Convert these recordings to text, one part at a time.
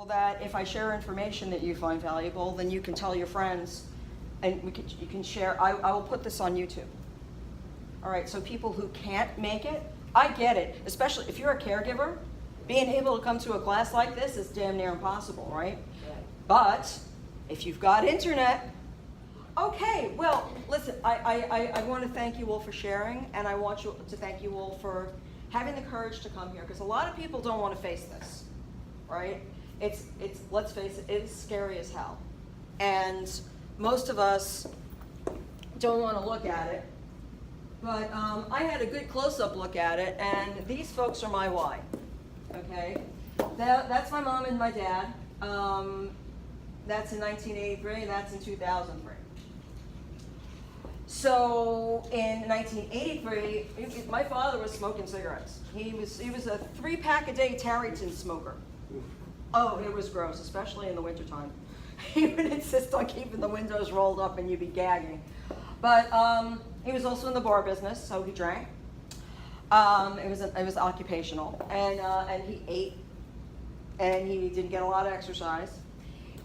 that if I share information that you find valuable, then you can tell your friends, and you can share. I will put this on YouTube. All right, so people who can't make it, I get it, especially if you're a caregiver, being able to come to a class like this is damn near impossible, right? But if you've got internet, okay, well, listen, I want to thank you all for sharing, and I want you to thank you all for having the courage to come here, because a lot of people don't want to face this, right? It's let's face it, it's scary as hell. And most of us don't want to look at it, but I had a good close-up look at it, and these folks are my why, okay? That's my mom and my dad. That's in 1983, and that's in 2003. So in 1983, my father was smoking cigarettes. He was a 3-pack-a-day Tarryton smoker. Oh, it was gross, especially in the wintertime. He would insist on keeping the windows rolled up and you'd be gagging. But he was also in the bar business, so he drank. It was occupational, and he ate, and he didn't get a lot of exercise.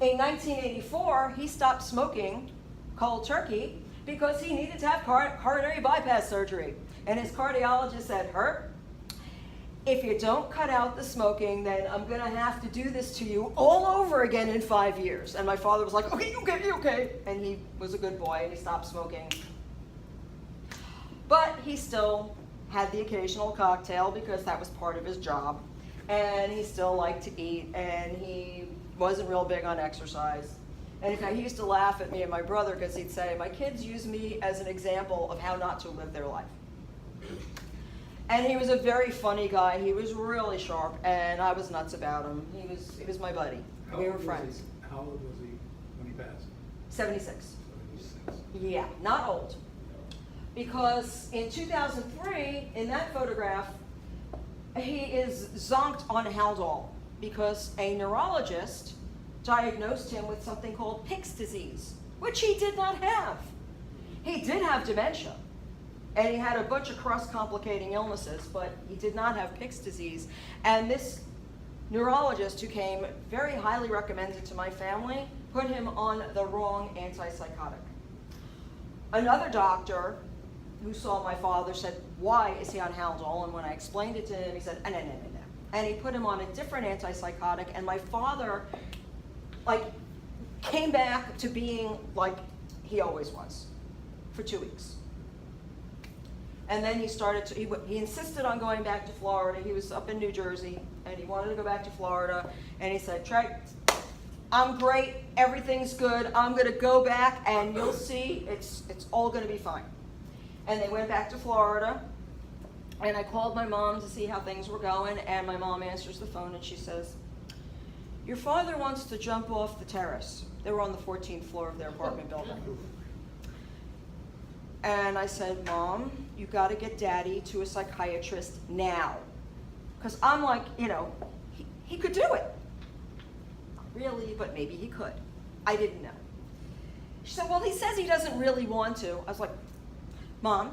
In 1984, he stopped smoking cold turkey because he needed to have coronary bypass surgery. And his cardiologist said, "Herb, if you don't cut out the smoking, then I'm going to have to do this to you all over again in 5 years." And my father was like, okay. And he was a good boy, and he stopped smoking. But he still had the occasional cocktail because that was part of his job. And he still liked to eat, and he wasn't real big on exercise. And in fact, he used to laugh at me and my brother because he'd say, "My kids use me as an example of how not to live their life." And he was a very funny guy. He was really sharp, and I was nuts about him. He was my buddy. We were friends. How old was he when he passed? 76. 76. Yeah, not old. Because in 2003, in that photograph, he is zonked on Haldol because a neurologist diagnosed him with something called Pick's disease, which he did not have. He did have dementia, and he had a bunch of cross-complicating illnesses, but he did not have Pick's disease. And this neurologist, who came very highly recommended to my family, put him on the wrong antipsychotic. Another doctor who saw my father said, "Why is he on Haldol?" And when I explained it to him, he said, no. And he put him on a different antipsychotic, and my father, came back to being like he always was for 2 weeks. And then he started to, he insisted on going back to Florida. He was up in New Jersey, and he wanted to go back to Florida. And he said, "Trey, I'm great, everything's good. I'm going to go back, and you'll see it's all going to be fine." And they went back to Florida, and I called my mom to see how things were going, and my mom answers the phone, and she says, "Your father wants to jump off the terrace." They were on the 14th floor of their apartment building. And I said, "Mom, you got to get Daddy to a psychiatrist now." Because I'm like, he could do it. Not really, but maybe he could. I didn't know. She said, "Well, he says he doesn't really want to." I was like, "Mom,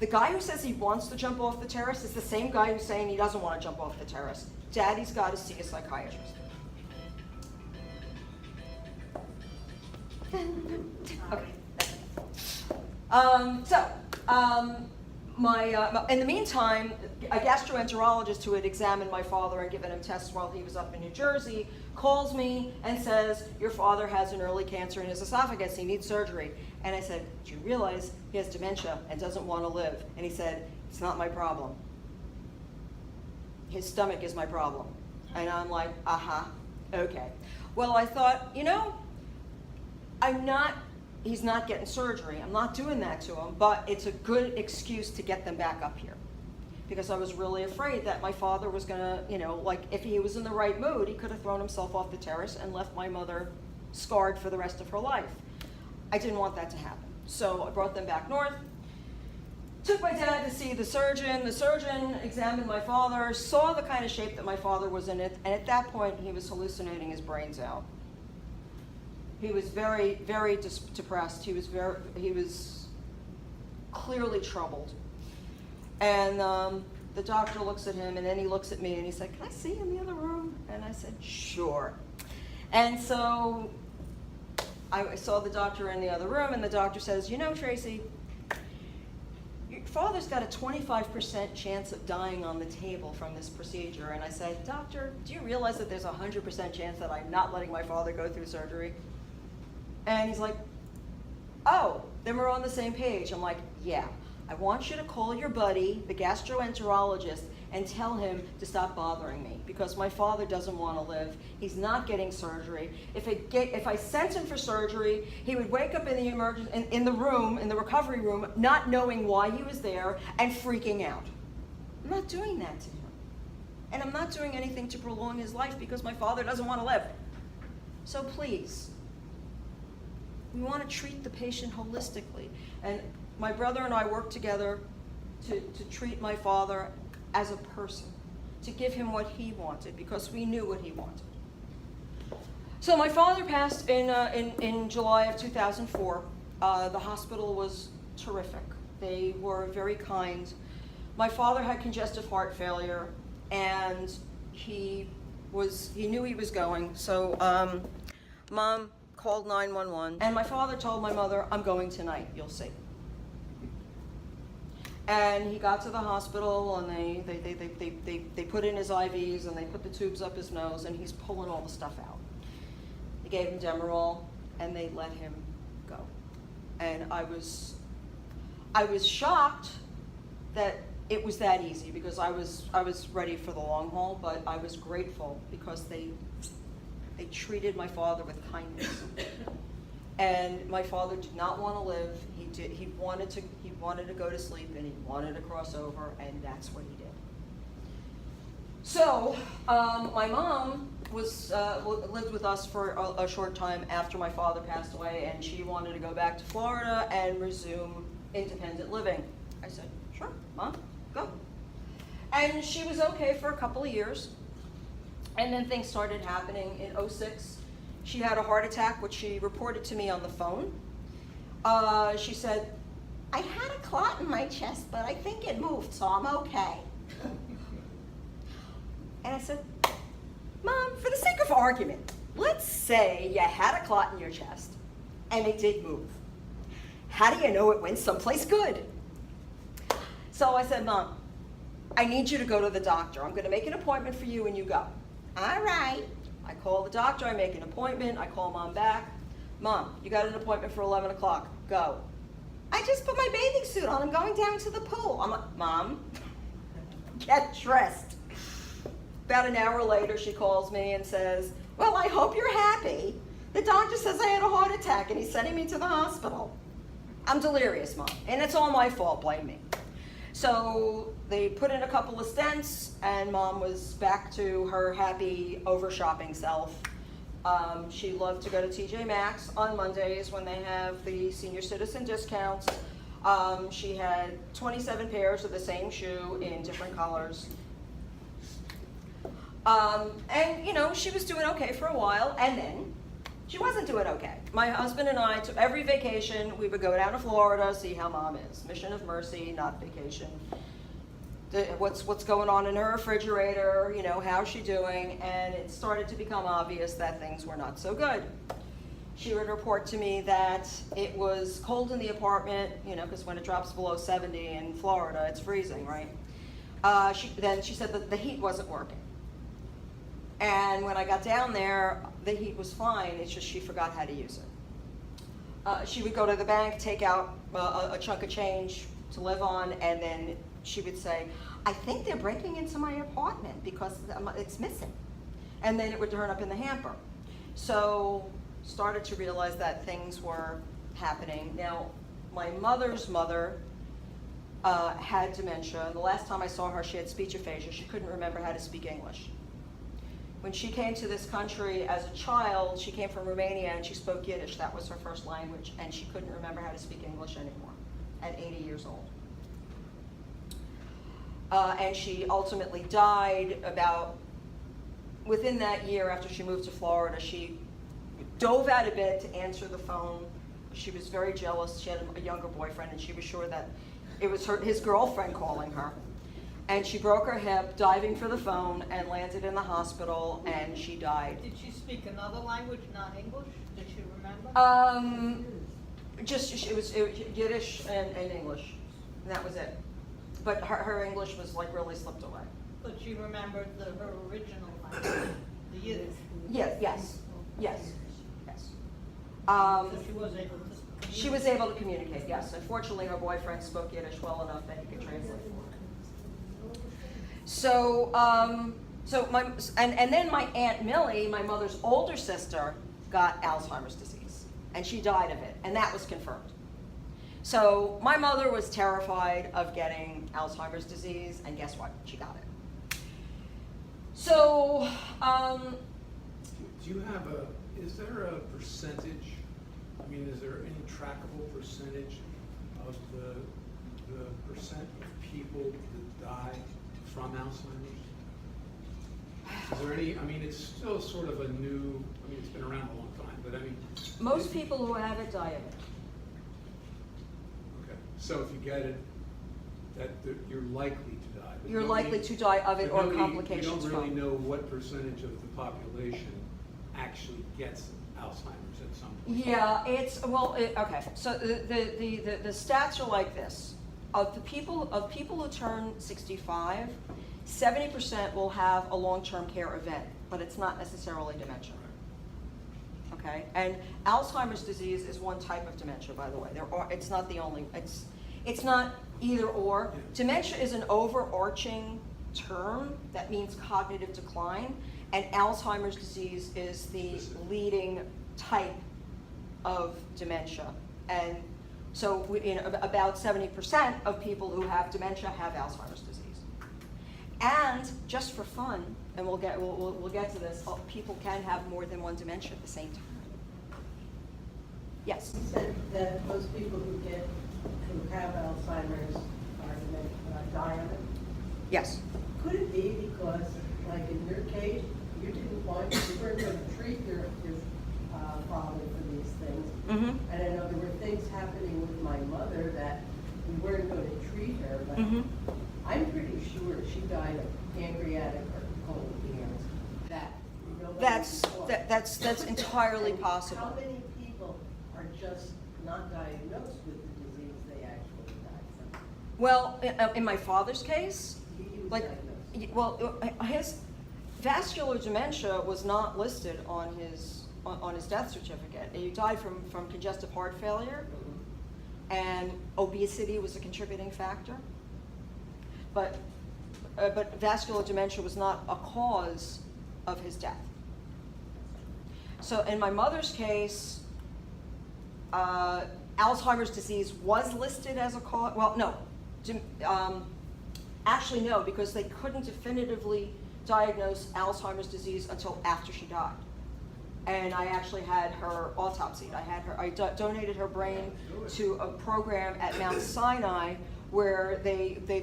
the guy who says he wants to jump off the terrace is the same guy who's saying he doesn't want to jump off the terrace. Daddy's got to see a psychiatrist." Okay. In the meantime, a gastroenterologist who had examined my father and given him tests while he was up in New Jersey calls me and says, "Your father has an early cancer in his esophagus. He needs surgery." And I said, "Do you realize he has dementia and doesn't want to live?" And he said, "It's not my problem. His stomach is my problem." And I'm like, okay. Well, I thought, he's not getting surgery. I'm not doing that to him, but it's a good excuse to get them back up here. Because I was really afraid that my father was gonna, if he was in the right mood, he could have thrown himself off the terrace and left my mother scarred for the rest of her life. I didn't want that to happen. So I brought them back north, took my dad to see the surgeon. The surgeon examined my father, saw the kind of shape that my father was in, and at that point, he was hallucinating his brains out. He was very, very depressed. He was clearly troubled. And the doctor looks at him, and then he looks at me, and he said, "Can I see you in the other room?" And I said, "Sure." And so I saw the doctor in the other room, and the doctor says, you know, Tracey, your father's got a 25% chance of dying on the table from this procedure. And I said, doctor, do you realize that there's a 100% chance that I'm not letting my father go through surgery? And he's like, oh, then we're on the same page. I'm like, yeah, I want you to call your buddy, the gastroenterologist, and tell him to stop bothering me because my father doesn't want to live. He's not getting surgery. If I sent him for surgery, he would wake up in the in the recovery room, not knowing why he was there and freaking out. I'm not doing that to him. And I'm not doing anything to prolong his life because my father doesn't want to live. So please, we want to treat the patient holistically. And my brother and I worked together to treat my father as a person, to give him what he wanted because we knew what he wanted. So my father passed in July of 2004. The hospital was terrific. They were very kind. My father had congestive heart failure, and he knew he was going. So Mom called 911, and my father told my mother, I'm going tonight, you'll see. And he got to the hospital, and they put in his IVs, and they put the tubes up his nose, and he's pulling all the stuff out. They gave him Demerol, and they let him go. And I was shocked that it was that easy because I was ready for the long haul, but I was grateful because they treated my father with kindness. And my father did not want to live. He wanted to go to sleep, and he wanted to cross over, and that's what he did. So my mom lived with us for a short time after my father passed away, and she wanted to go back to Florida and resume independent living. I said, sure, Mom, go. And she was okay for a couple of years, and then things started happening in 2006. She had a heart attack, which she reported to me on the phone. She said, I had a clot in my chest, but I think it moved, so I'm okay. And I said, Mom, for the sake of argument, let's say you had a clot in your chest, and it did move. How do you know it went someplace good? So I said, Mom, I need you to go to the doctor. I'm going to make an appointment for you, and you go. All right. I call the doctor, I make an appointment, I call Mom back. Mom, you got an appointment for 11 o'clock, go. I just put my bathing suit on, I'm going down to the pool. I'm like, Mom, get dressed. About an hour later, she calls me and says, well, I hope you're happy. The doctor says I had a heart attack and he's sending me to the hospital. I'm delirious, Mom, and it's all my fault, blame me. So they put in a couple of stents, and Mom was back to her happy over-shopping self. She loved to go to TJ Maxx on Mondays when they have the senior citizen discounts. She had 27 pairs of the same shoe in different colors. And, you know, she was doing okay for a while, and then she wasn't doing okay. My husband and I, to every vacation, we would go down to Florida, see how Mom is. Mission of mercy, not vacation. What's going on in her refrigerator, you know, how's she doing? And it started to become obvious that things were not so good. She would report to me that it was cold in the apartment, you know, because when it drops below 70 in Florida, it's freezing, right? Then she said that the heat wasn't working. And when I got down there, the heat was fine, it's just she forgot how to use it. She would go to the bank, take out a chunk of change to live on, and then she would say, I think they're breaking into my apartment because it's missing. And then it would turn up in the hamper. So started to realize that things were happening. Now, my mother's mother had dementia. The last time I saw her, she had speech aphasia. She couldn't remember how to speak English. When she came to this country as a child, she came from Romania and she spoke Yiddish. That was her first language, and she couldn't remember how to speak English anymore at 80 years old. And she ultimately died within that year after she moved to Florida. She dove out of bed to answer the phone. She was very jealous. She had a younger boyfriend, and she was sure that it was his girlfriend calling her. and she broke her hip diving for the phone and landed in the hospital, and she died. Did she speak another language, not English? Did she remember? It was Yiddish and English, and that was it. But her English was like really slipped away. But she remembered her original language, the Yiddish. Yes. So she was able to. She was able to communicate, yes. Unfortunately, her boyfriend spoke Yiddish well enough that he could translate for her. So, and then my Aunt Millie, my mother's older sister, got Alzheimer's disease, and she died of it, and that was confirmed. So my mother was terrified of getting Alzheimer's disease, and guess what? She got it. So, Do you have is there a percentage, I mean, is there any trackable percentage of the percent of people that die from Alzheimer's? Is there any, I mean, it's still sort of a new, I mean, it's been around a long time, but I mean. most people who have it die of it. Okay, so if you get it, you're likely to die. But You're nobody- likely to die of it but or nobody- complications You don't really from. know what percentage of the population actually gets Alzheimer's at some point. Yeah, okay. So the stats are like this: of people who turn 65, 70% will have a long-term care event, but it's not necessarily dementia. Okay, and Alzheimer's disease is one type of dementia, by the way. It's not the only. It's not either or. Yeah. Dementia is an overarching term that means cognitive decline, and Alzheimer's disease is the leading type of dementia. And so about 70% of people who have dementia have Alzheimer's disease. And just for fun, and we'll get to this, people can have more than one dementia at the same time. Yes? You said that most people who have Alzheimer's die of it. Yes. Could it be because, like in your case, you weren't going to treat your father for these things? Mm-hmm. And I know there were things happening with my mother that we weren't going to treat her, but Mm-hmm. I'm pretty sure she died of pancreatic or colon cancer. That's entirely And possible. How many people are just not diagnosed with the disease they actually died from? Well, in my father's case, He was like, his vascular dementia was not listed on his death certificate. He died from congestive heart failure, and obesity was a contributing factor. But vascular dementia was not a cause of his death. So in my mother's case, Alzheimer's disease was listed as a cause. Well, no. Actually, no, because they couldn't definitively diagnose Alzheimer's disease until after she died. And I actually had her autopsied. I donated her brain to a program at Mount Sinai where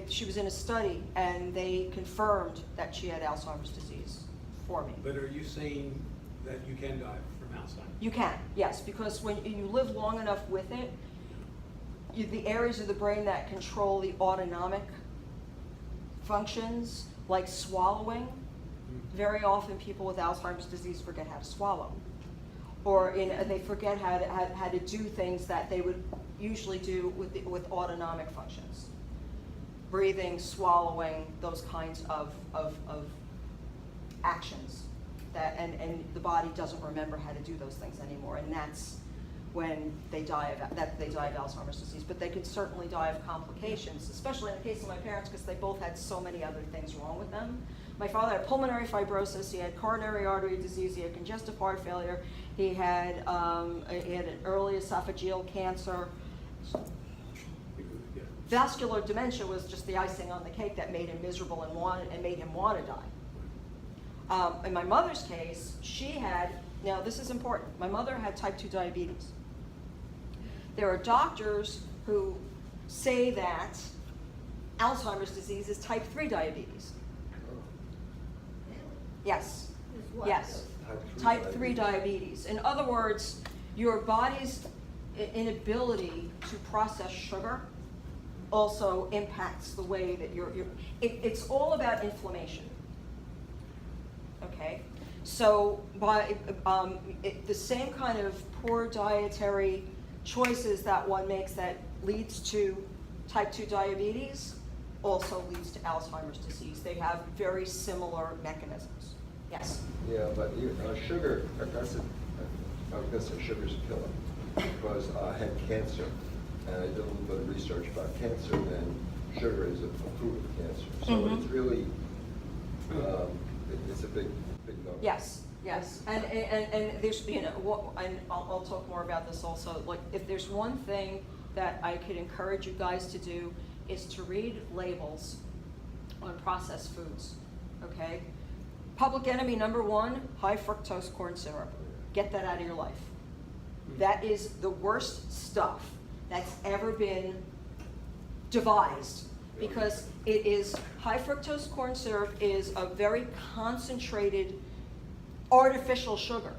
she was in a study, and they confirmed that she had Alzheimer's disease for me. But are you saying that you can die from Alzheimer's? You can, yes, because when you live long enough with it, the areas of the brain that control the autonomic functions, like swallowing, very often people with Alzheimer's disease forget how to swallow. Or they forget how to do things that they would usually do with autonomic functions. Breathing, swallowing, those kinds of actions. And the body doesn't remember how to do those things anymore, and that's when they die of Alzheimer's disease. But they can certainly die of complications, especially in the case of my parents, because they both had so many other things wrong with them. My father had pulmonary fibrosis, he had coronary artery disease, he had congestive heart failure, he had an early esophageal cancer. Vascular dementia was just the icing on the cake that made him miserable and made him want to die. In my mother's case, she had, now this is important, my mother had type 2 diabetes. There are doctors who say that Alzheimer's disease is type 3 diabetes. Yes, Is what? yes, type 3 diabetes. In other words, your body's inability to process sugar also impacts the way that it's all about inflammation. Okay? So by the same kind of poor dietary choices that one makes that leads to type 2 diabetes also leads to Alzheimer's disease. They have very similar mechanisms. Yes? Yeah, but sugar, I was going to say sugar's a killer, because I had cancer, and I did a little bit of research about cancer, and sugar is a fruit of cancer. So Mhm. it's really, it's a big no. Yes, yes, and there's, you know, and I'll talk more about this also. Like, if there's one thing that I could encourage you guys to do is to read labels on processed foods, okay? Public enemy number one, high fructose corn syrup. Get that out of your life. That is the worst stuff that's ever been devised, because it is, high fructose corn syrup is a very concentrated artificial sugar,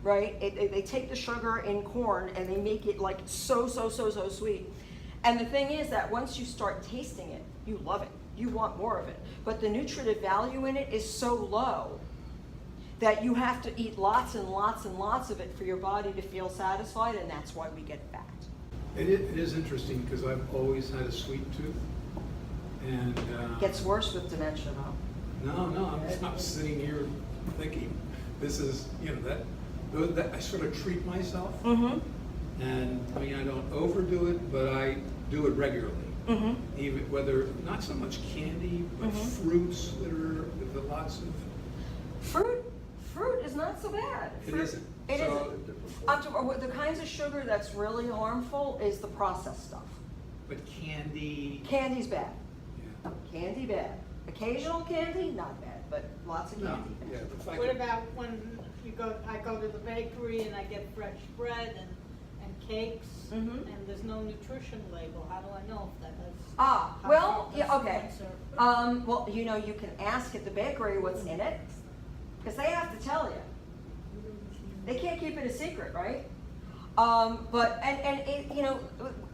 right? They take the sugar in corn and they make it like so sweet. And the thing is that once you start tasting it, you love it. You want more of it. But the nutritive value in it is so low that you have to eat lots and lots and lots of it for your body to feel satisfied, and that's why we get fat. It is interesting, because I've always had a sweet tooth, and Gets worse with dementia, though. no, I'm sitting here thinking, this is, you know, that I sort of treat myself, Mm-hmm. and I mean, I don't overdo it, but I do it regularly. Mm-hmm. Even whether, not so much candy, but Mhm. fruits that are with lots of. Fruit is not so bad. It Fruit- isn't. It So- isn't. The kinds of sugar that's really harmful is the processed stuff. But candy. Candy's bad. Yeah. Candy bad. Occasional candy, not bad, but lots of No, candy. yeah, if I What could- about when I go to the bakery and I get fresh bread and cakes, Mhm. and there's no nutrition label, how do I know if that has? Ah, high well, fructose yeah, okay. corn syrup? Well, you know, you can ask at the bakery what's in it, because they have to tell you. They can't keep it a secret, right? But it, you know,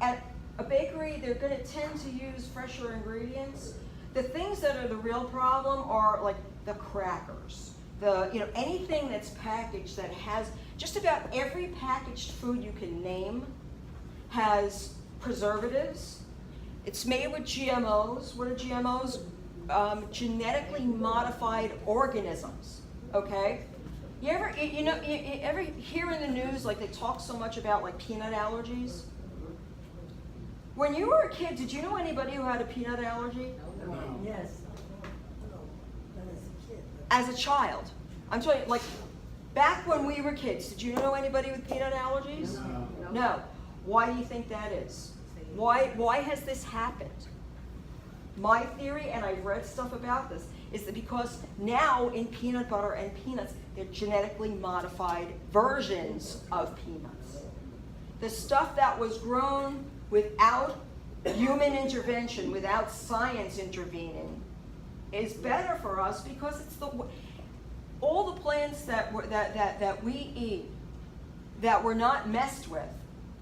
at a bakery, they're going to tend to use fresher ingredients. The things that are the real problem are like the crackers, anything that's packaged that has, just about every packaged food you can name has preservatives. It's made with GMOs. What are GMOs? Genetically modified organisms. Okay. You ever hear in the news, like, they talk so much about like peanut allergies? When you were a kid, did you know anybody who had a peanut allergy? No. Yes. As a child, I'm telling you, like, back when we were kids, did you know anybody with peanut allergies? No. Why do you think that is? Why has this happened? My theory, and I've read stuff about this, is that because now in peanut butter and peanuts, they're genetically modified versions of peanuts. The stuff that was grown without human intervention, without science intervening, is better for us, because it's all the plants that we eat that we're not messed with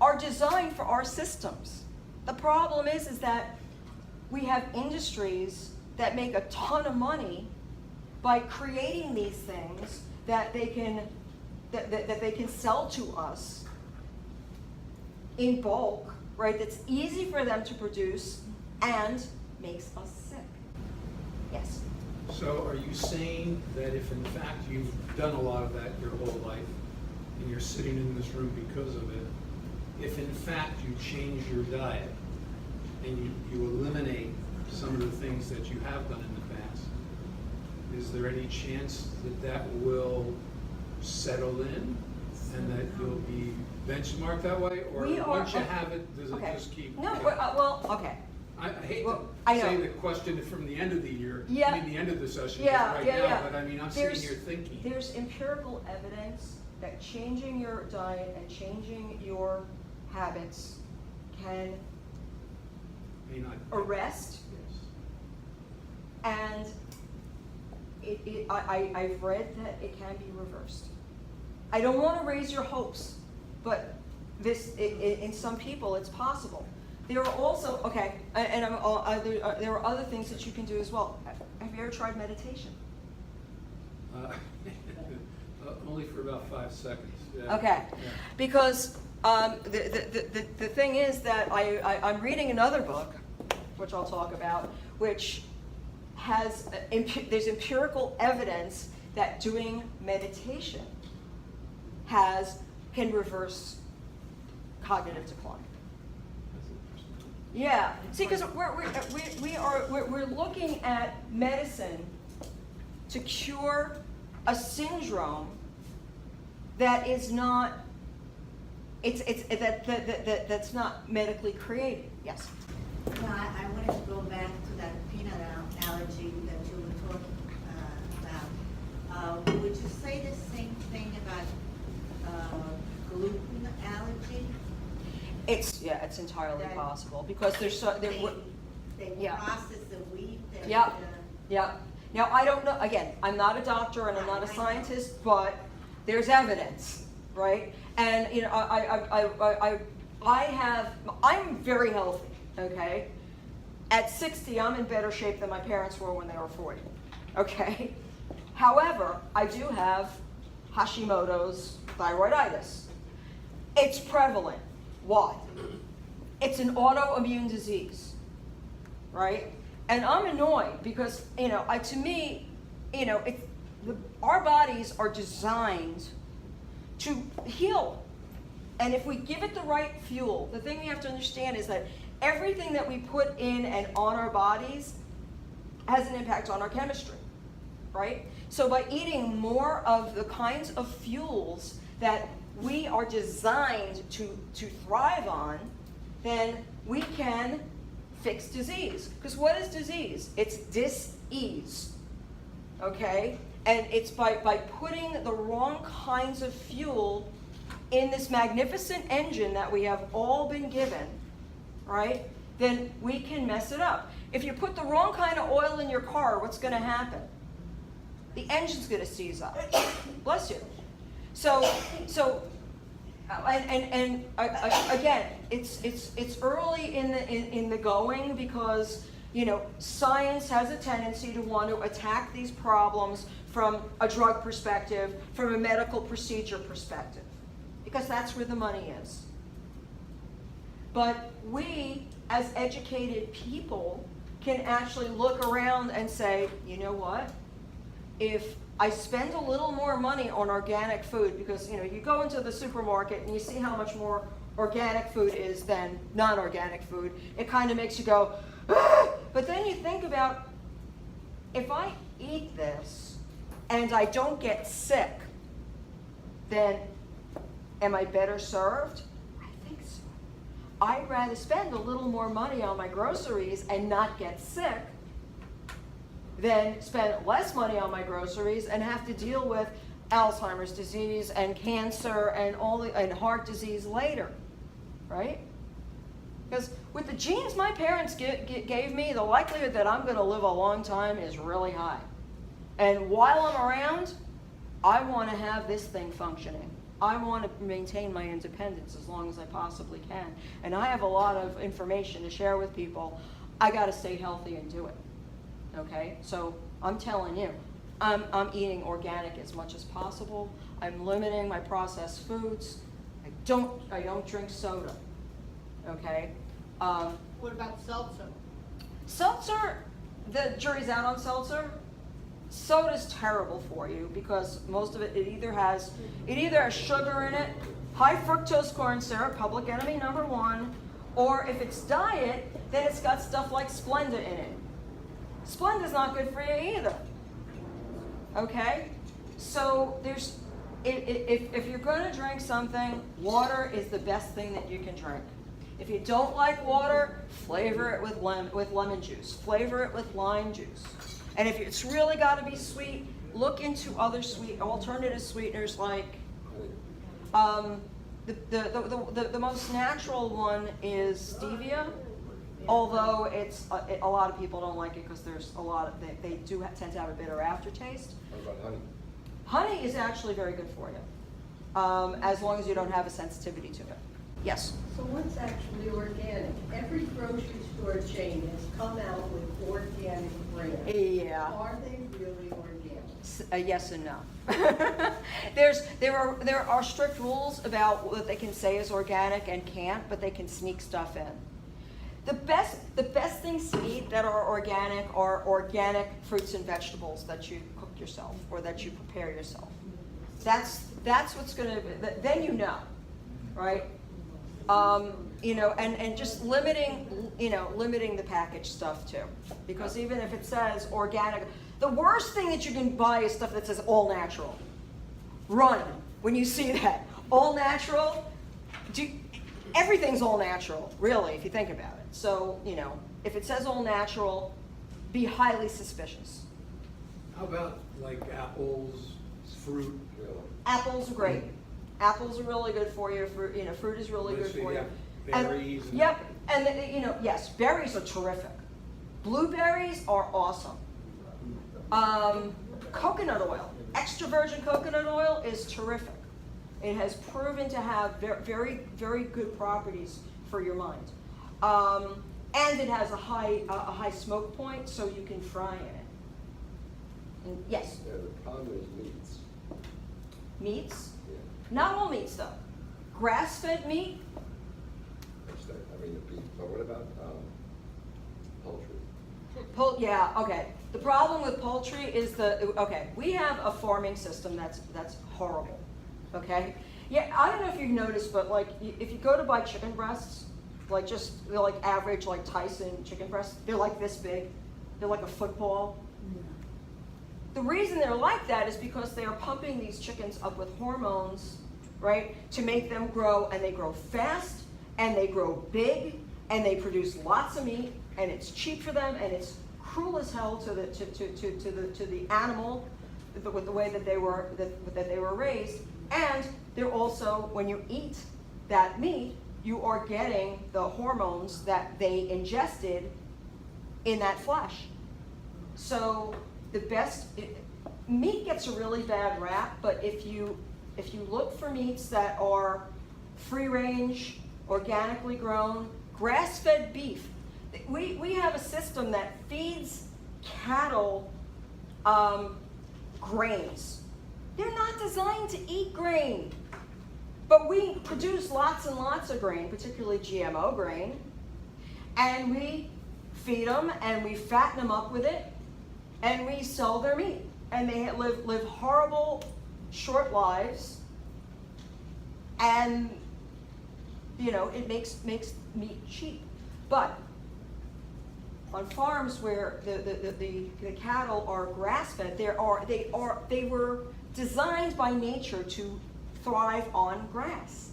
are designed for our systems. The problem is that we have industries that make a ton of money by creating these things that they can sell to us in bulk, right? That's easy for them to produce and makes us sick. Yes. So are you saying that if in fact you've done a lot of that your whole life, and you're sitting in this room because of it, if in fact you change your diet and you eliminate some of the things that you have done in the past, is there any chance that will settle in and that you'll be benchmarked that way? Or once you have it, does it just keep? No, well, okay. I hate Well, to I say know. the question from the end of the year, Yeah. I mean, the end of the session, Yeah, right yeah, now, yeah. but I mean, I'm There's- sitting here thinking. There's empirical evidence that changing your diet and changing your habits can May not. arrest, Yes. and I've read that it can be reversed. I don't want to raise your hopes, but in some people it's possible. There are also, okay, and there are other things that you can do as well. Have you ever tried meditation? Only for about 5 seconds. Yeah. Okay, Yeah. because the thing is that I'm reading another book, which I'll talk about, which has, there's empirical evidence that doing meditation can reverse cognitive decline. That's interesting. Yeah, see, because we're looking at medicine to cure a syndrome that is not, that's not medically created. Yes. No, I wanted to go back to that peanut allergy that you were talking about. Would you say the same thing about gluten allergy? It's entirely That possible because there's They yeah. process the wheat. And, Yeah. Yeah. Now, I don't know, again, I'm not a doctor and I'm not a I know. scientist, but there's evidence, right? And, you know, I'm very healthy, okay? At 60, I'm in better shape than my parents were when they were 40, okay? However, I do have Hashimoto's thyroiditis. It's prevalent. Why? It's an autoimmune disease, right? And I'm annoyed because, you know, to me, you know, our bodies are designed to heal. And if we give it the right fuel, the thing we have to understand is that everything that we put in and on our bodies has an impact on our chemistry, right? So by eating more of the kinds of fuels that we are designed to thrive on, then we can fix disease. Because what is disease? It's dis-ease, okay? And it's by putting the wrong kinds of fuel in this magnificent engine that we have all been given, right? Then we can mess it up. If you put the wrong kind of oil in your car, what's going to happen? The engine's going to seize up. Bless you. Again, it's early in the going because, you know, science has a tendency to want to attack these problems from a drug perspective, from a medical procedure perspective, because that's where the money is. But we, as educated people, can actually look around and say, you know what? If I spend a little more money on organic food, because, you know, you go into the supermarket and you see how much more organic food is than non-organic food, it kind of makes you go, ah! But then you think about, if I eat this and I don't get sick, then am I better served? I think so. I'd rather spend a little more money on my groceries and not get sick than spend less money on my groceries and have to deal with Alzheimer's disease and cancer and and heart disease later, right? Because with the genes my parents gave me, the likelihood that I'm going to live a long time is really high. And while I'm around, I want to have this thing functioning. I want to maintain my independence as long as I possibly can. And I have a lot of information to share with people. I got to stay healthy and do it. Okay, so I'm telling you, I'm eating organic as much as possible. I'm limiting my processed foods. I don't drink soda. Okay. What about seltzer? Seltzer, the jury's out on seltzer. Soda's terrible for you because most of it either has sugar in it, high fructose corn syrup, public enemy number one, or if it's diet, then it's got stuff like Splenda in it. Splenda's not good for you either. Okay? So if you're going to drink something, water is the best thing that you can drink. If you don't like water, flavor it with lemon juice. Flavor it with lime juice. And if it's really got to be sweet, look into other alternative sweeteners like the most natural one is stevia. Although a lot of people don't like it because there's a lot of they do tend to have a bitter aftertaste. What about honey? Honey is actually very good for you, as long as you don't have a sensitivity to it. Yes. So what's actually organic? Every grocery store chain has come out with organic brands. Yeah. Are they really organic? Yes and no. There are strict rules about what they can say is organic and can't, but they can sneak stuff in. The best things to eat that are organic fruits and vegetables that you cook yourself or that you prepare yourself. That's what's gonna, then you know, right? You know, and just limiting the packaged stuff too. Because even if it says organic, the worst thing that you can buy is stuff that says all natural. Run when you see that. All natural, everything's all natural, really, if you think about it. So, you know, if it says all natural, be highly suspicious. How about like apples, fruit? Apples are great. Apples are really good for you. Fruit is really good for you. Berries. Yep, and yes, berries are terrific. Blueberries are awesome. Coconut oil, extra virgin coconut oil is terrific. It has proven to have very, very good properties for your mind. And it has a high smoke point, so you can fry in it. And yes, Yeah, the problem is meats. meats. Yeah, Not all meats though. Grass-fed meat, I mean the beef, but what about poultry? yeah, okay. The problem with poultry is we have a farming system that's horrible, okay? Yeah, I don't know if you've noticed, but like, if you go to buy chicken breasts, they're like average, like Tyson chicken breasts, they're like this big. They're like a football. The reason they're like that is because they are pumping these chickens up with hormones, right, to make them grow, and they grow fast, and they grow big, and they produce lots of meat, and it's cheap for them, and it's cruel as hell to the animal with the way that they were raised. And they're also, when you eat that meat, you are getting the hormones that they ingested in that flesh. So meat gets a really bad rap, but if you look for meats that are free range, organically grown, grass-fed beef, we have a system that feeds cattle grains. They're not designed to eat grain, but we produce lots and lots of grain, particularly GMO grain, and we feed them and we fatten them up with it, and we sell their meat, and they live horrible, short lives, and it makes meat cheap. But on farms where the cattle are grass-fed, they were designed by nature to thrive on grass.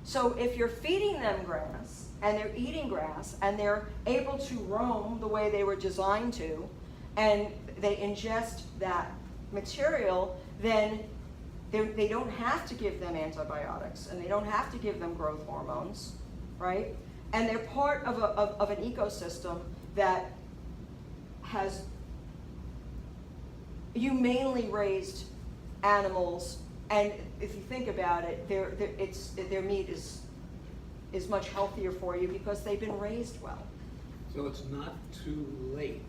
So if you're feeding them grass, and they're eating grass, and they're able to roam the way they were designed to, and they ingest that material, then they don't have to give them antibiotics, and they don't have to give them growth hormones, right? And they're part of an ecosystem that has humanely raised animals, and if you think about it, their meat is much healthier for you because they've been raised well. So it's not too late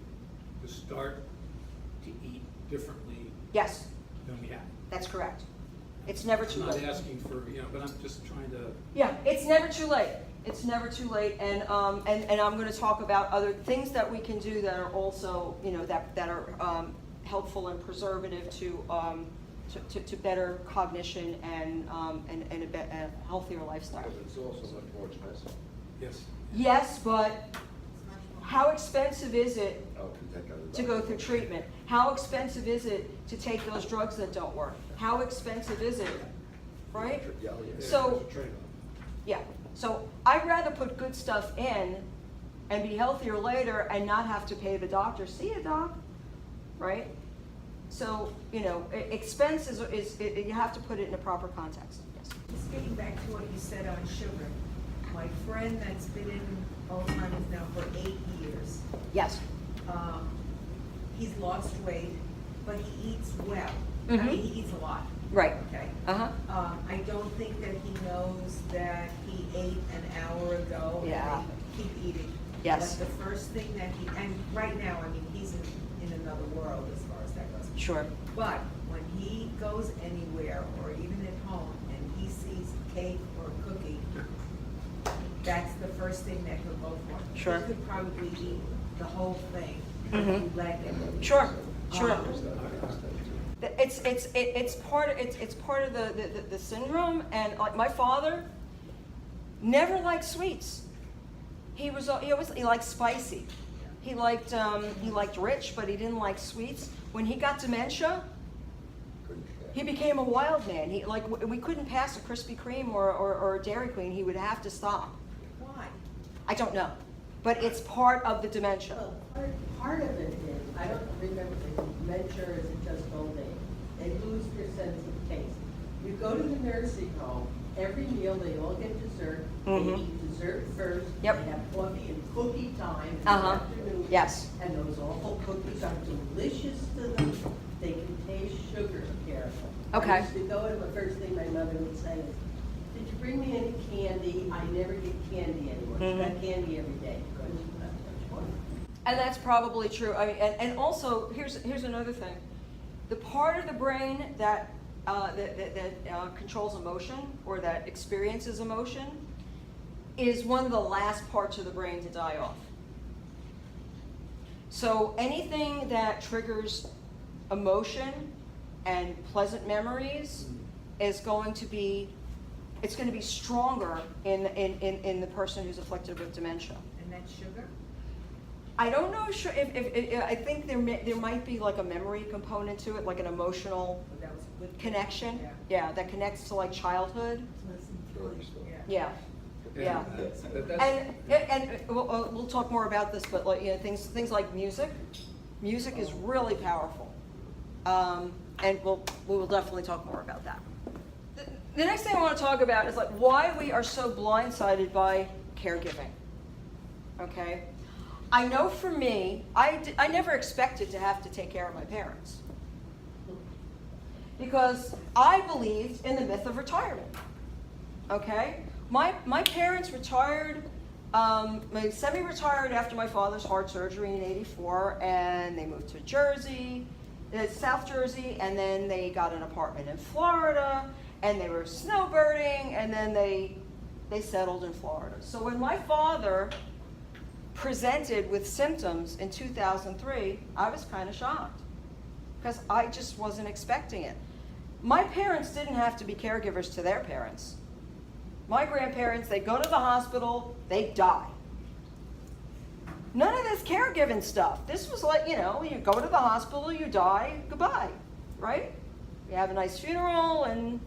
to start to eat differently Yes, than we have. that's correct. It's never too late. I'm not asking for, but I'm just trying to. Yeah, it's never too late. It's never too late, and I'm going to talk about other things that we can do that are also, that are helpful and preservative to better cognition and a healthier lifestyle. But it's also much more expensive. Yes. Yes, but It's much more. how expensive is it To take out the to go through treatment? How expensive is it to take those drugs that don't work? How expensive is it, right? Yeah, So- There's a trade-off. Yeah, so I'd rather put good stuff in and be healthier later and not have to pay the doctor, see a doc, right? So, expense is you have to put it in a proper context, yes. Just getting back to what you said on sugar, my friend that's been in Alzheimer's now for 8 years, Yes. he's lost weight, but he eats well. I Mhm. mean, he eats a lot. Right. Okay? Uh-huh. I don't think that he knows that he ate an hour ago. and Yeah. they keep eating. Yes. But the first thing that and right now, I mean, he's in another world as far as that goes. Sure. But when he goes anywhere, or even at home, and he sees cake or cookie, that's the first thing that he'll go for. Sure. He could probably eat the whole thing if Mhm. you let him. Sure, sure. There's that, there's that too. It's part of the syndrome, and like my father never liked sweets. He liked spicy. He liked rich, but he didn't like sweets. When he got dementia, he became a wild man. We couldn't pass a Krispy Kreme or a Dairy Queen. He would have to stop. Why? I don't know, but it's part of the dementia. Well, part of it is, I don't remember, the dementia or is it just old age? They lose their sense of taste. You go to the nursing home, every meal, they all get dessert. Mhm. They eat dessert first. Yep. They have coffee and cookie time in the Uh-huh. afternoon. Yes. And those awful cookies are delicious to them. They contain sugar, careful. Okay. I used to go and the first thing my mother would say is, did you bring me any candy? I never get candy anymore. She's got candy every day. Because she's not much fun. And that's probably true. I mean, and also here's another thing: the part of the brain that controls emotion or that experiences emotion is one of the last parts of the brain to die off. So anything that triggers emotion and pleasant memories is going to be stronger in the person who's afflicted with dementia. And that's sugar? I don't know if I think there might be like a memory component to it, like an emotional Oh, that was a good. connection. Yeah. Yeah, that connects to like childhood. Yeah. Yeah. And we'll talk more about this, but like things like music. Music is really powerful, and we will definitely talk more about that. The next thing I want to talk about is like why we are so blindsided by caregiving. Okay, I know for me, I never expected to have to take care of my parents because I believed in the myth of retirement. Okay, my parents retired, semi-retired after my father's heart surgery in '84, and they moved to Jersey, South Jersey, and then they got an apartment in Florida, and they were snowbirding, and then they settled in Florida. So when my father presented with symptoms in 2003, I was kind of shocked because I just wasn't expecting it. My parents didn't have to be caregivers to their parents. My grandparents, they go to the hospital, they die. None of this caregiving stuff. This was like, you go to the hospital, you die, goodbye, right? You have a nice funeral and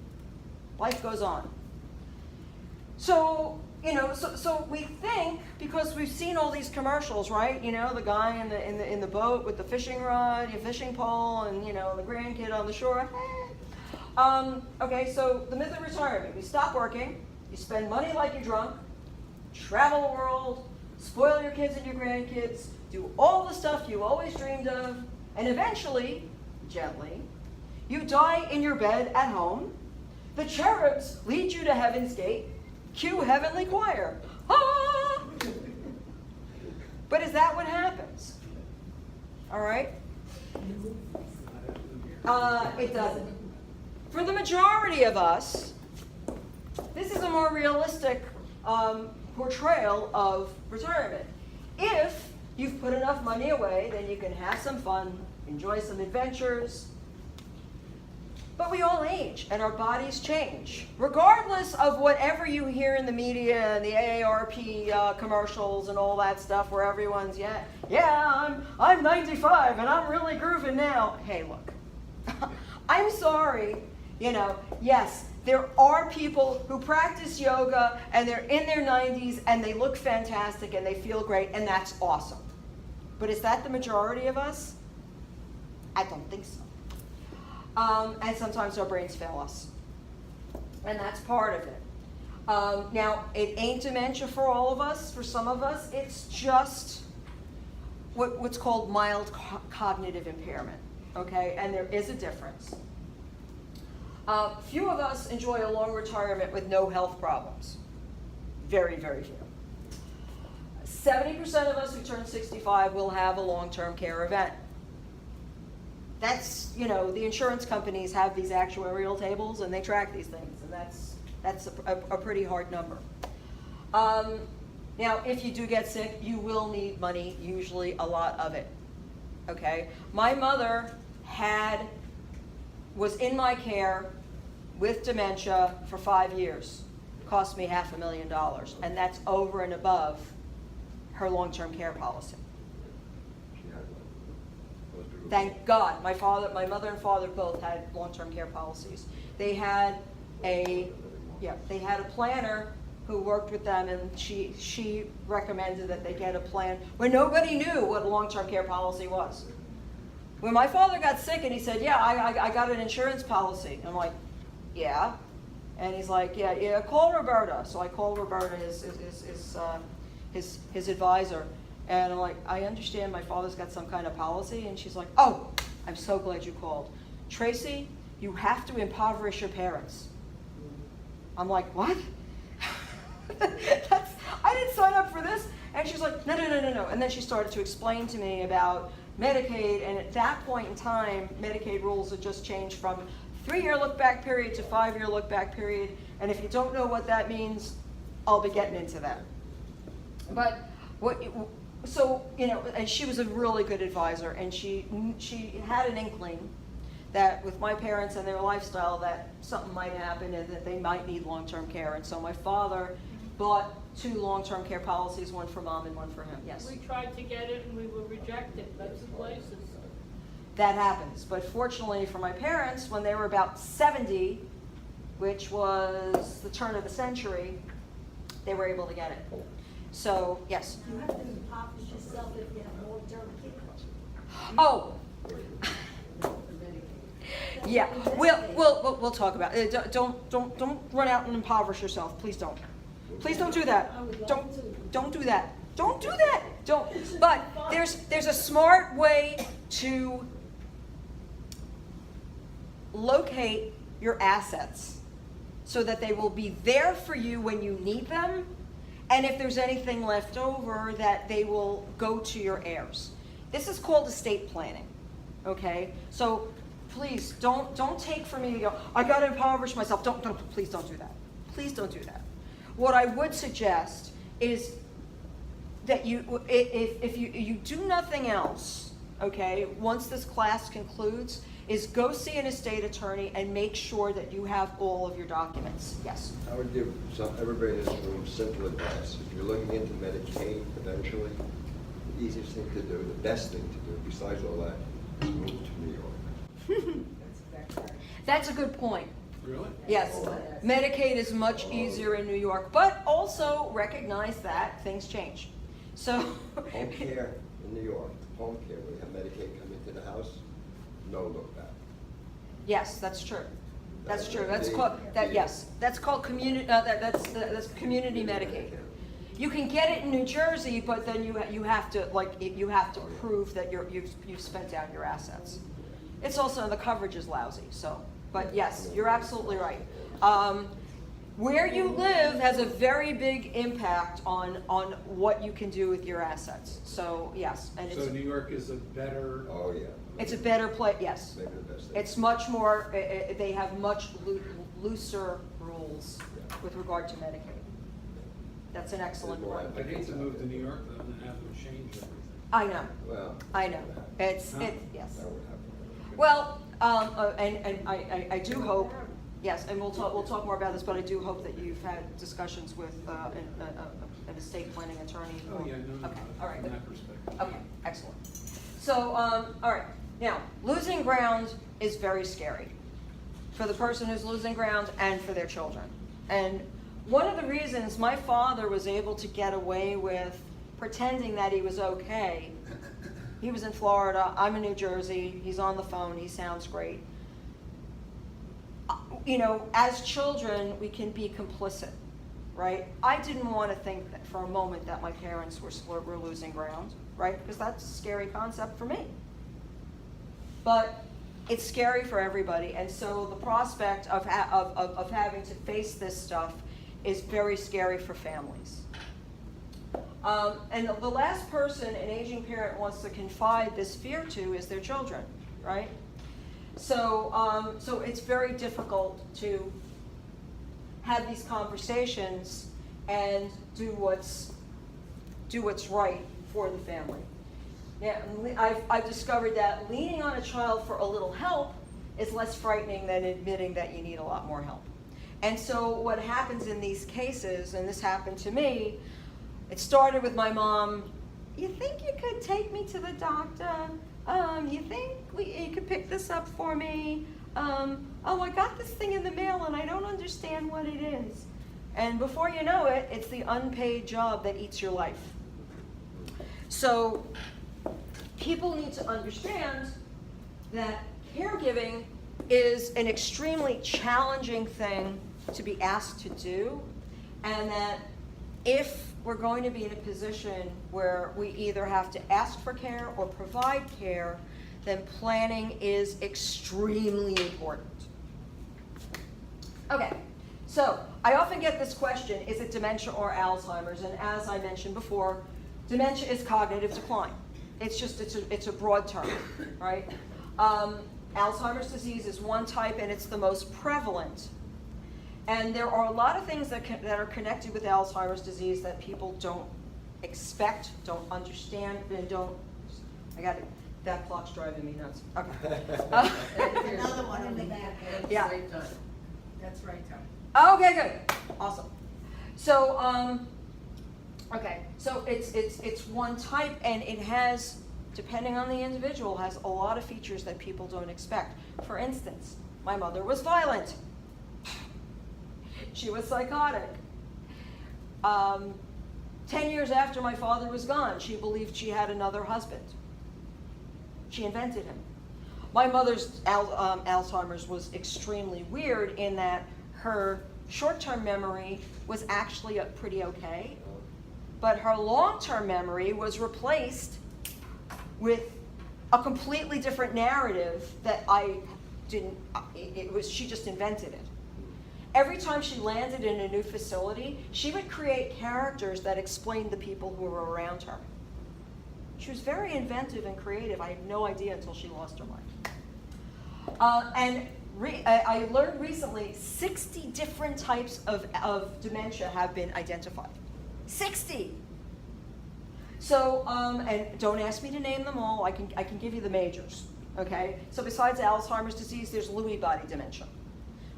life goes on. So, so we think, because we've seen all these commercials, right? The guy in the boat with the fishing rod, your fishing pole, and the grandkid on the shore. Okay, so the myth of retirement. You stop working, you spend money like you're drunk, travel the world, spoil your kids and your grandkids, do all the stuff you always dreamed of, and eventually, gently, you die in your bed at home. The cherubs lead you to heaven's gate. Cue heavenly choir. Ah! But is that what happens? All right? It doesn't. For the majority of us, this is a more realistic portrayal of retirement. If you've put enough money away, then you can have some fun, enjoy some adventures. But we all age, and our bodies change. Regardless of whatever you hear in the media and the AARP commercials and all that stuff where everyone's, I'm 95 and I'm really grooving now. Hey, look, I'm sorry, yes, there are people who practice yoga and they're in their 90s and they look fantastic and they feel great, and that's awesome. But is that the majority of us? I don't think so. And sometimes our brains fail us. And that's part of it. Now, it ain't dementia for all of us. For some of us, it's just what's called mild cognitive impairment. Okay? And there is a difference. Few of us enjoy a long retirement with no health problems. Very, very few. 70% of us who turn 65 will have a long-term care event. That's, the insurance companies have these actuarial tables and they track these things, and that's a pretty hard number. Now, if you do get sick, you will need money, usually a lot of it, okay? My mother was in my care with dementia for 5 years. Cost me $500,000, and that's over and above her long-term care policy. She had one. Most people- Thank God. My mother and father both had long-term care policies. They had a planner who worked with them, and she recommended that they get a plan when nobody knew what a long-term care policy was. When my father got sick and he said, yeah, I got an insurance policy. I'm like, yeah. And he's like, yeah, call Roberta. So I called Roberta, his advisor. And I'm like, I understand my father's got some kind of policy. And she's like, oh, I'm so glad you called. Tracey, you have to impoverish your parents. I'm like, what? I didn't sign up for this. And she's like, no. And then she started to explain to me about Medicaid. And at that point in time, Medicaid rules had just changed from 3-year look-back period to 5-year look-back period. And if you don't know what that means, I'll be getting into that. But and she was a really good advisor, and she had an inkling that with my parents and their lifestyle that something might happen and that they might need long-term care. And so my father bought 2 long-term care policies, one for mom and one for him. Yes? We tried to get it and we were rejected, lots of places. That happens. But fortunately for my parents, when they were about 70, which was the turn of the century, they were able to get it. So, yes? You have to impoverish yourself if you have long-term care. Oh! Yeah, we'll talk about it. Don't run out and impoverish yourself. Please don't. Please don't do that. Don't do that. Don't do that. Don't. But there's a smart way to locate your assets so that they will be there for you when you need them, and if there's anything left over, that they will go to your heirs. This is called estate planning. Okay? So please don't take from me, I got to impoverish myself. Please don't do that. Please don't do that. What I would suggest is that if you do nothing else, okay, once this class concludes, is go see an estate attorney and make sure that you have all of your documents. Yes? I would give everybody in this room simple advice. If you're looking into Medicaid eventually, the easiest thing to do, the best thing to do, besides all that, is move to New York. That's a good point. Really? Yes, Medicaid is much easier in New York, but also recognize that things change. So Home care in New York, home care, when you have Medicaid come into the house, no look back. yes, that's true. That's true. That's called that. Yes, that's called community. That's community Medicaid. You can get it in New Jersey, but then you have to prove that you've spent down your assets. It's also the coverage is lousy. So, but yes, you're absolutely right. Where you live has a very big impact on what you can do with your assets. So yes, and So New York is a better. Oh, yeah. it's a better place. Yes, Maybe the best thing. it's much more. They have much looser rules with regard to Medicaid. That's an excellent point. I'd hate to move to New York though and have them change everything. I know. Well. I know. Yes. That would happen. Well, and I do hope, yes, and we'll talk more about this, but I do hope that you've had discussions with an estate planning attorney. Oh, yeah, no, Okay, all right. from that perspective. Okay, excellent. So, all right, now, losing ground is very scary for the person who's losing ground and for their children. And one of the reasons my father was able to get away with pretending that he was okay, he was in Florida, I'm in New Jersey, he's on the phone, he sounds great. You know, as children, we can be complicit, right? I didn't want to think that for a moment that my parents were losing ground, right? Because that's a scary concept for me. But it's scary for everybody, and so the prospect of having to face this stuff is very scary for families. And the last person an aging parent wants to confide this fear to is their children, right? So, so it's very difficult to have these conversations and do what's right for the family. Yeah, I've discovered that leaning on a child for a little help is less frightening than admitting that you need a lot more help. And so what happens in these cases, and this happened to me, it started with my mom, you think you could take me to the doctor? You think you could pick this up for me? Oh, I got this thing in the mail and I don't understand what it is. And before you know it, it's the unpaid job that eats your life. So people need to understand that caregiving is an extremely challenging thing to be asked to do, and that if we're going to be in a position where we either have to ask for care or provide care, then planning is extremely important. Okay, so I often get this question, is it dementia or Alzheimer's? And as I mentioned before, dementia is cognitive decline. It's a broad term, right? Alzheimer's disease is one type, and it's the most prevalent. And there are a lot of things that are connected with Alzheimer's disease that people don't expect, don't understand, and don't. I got it. That clock's driving me nuts. Okay. Another one in the back. Yeah. That's right, Tom. Okay, good. Awesome. So, okay, so it's one type, and it has, depending on the individual, has a lot of features that people don't expect. For instance, my mother was violent. She was psychotic. 10 years after my father was gone, she believed she had another husband. She invented him. My mother's Alzheimer's was extremely weird in that her short-term memory was actually pretty okay, but her long-term memory was replaced with a completely different narrative that she just invented it. Every time she landed in a new facility, she would create characters that explained the people who were around her. She was very inventive and creative. I had no idea until she lost her mind. I learned recently 60 different types of dementia have been identified. 60! So, and don't ask me to name them all, I can give you the majors, okay? So besides Alzheimer's disease, there's Lewy body dementia.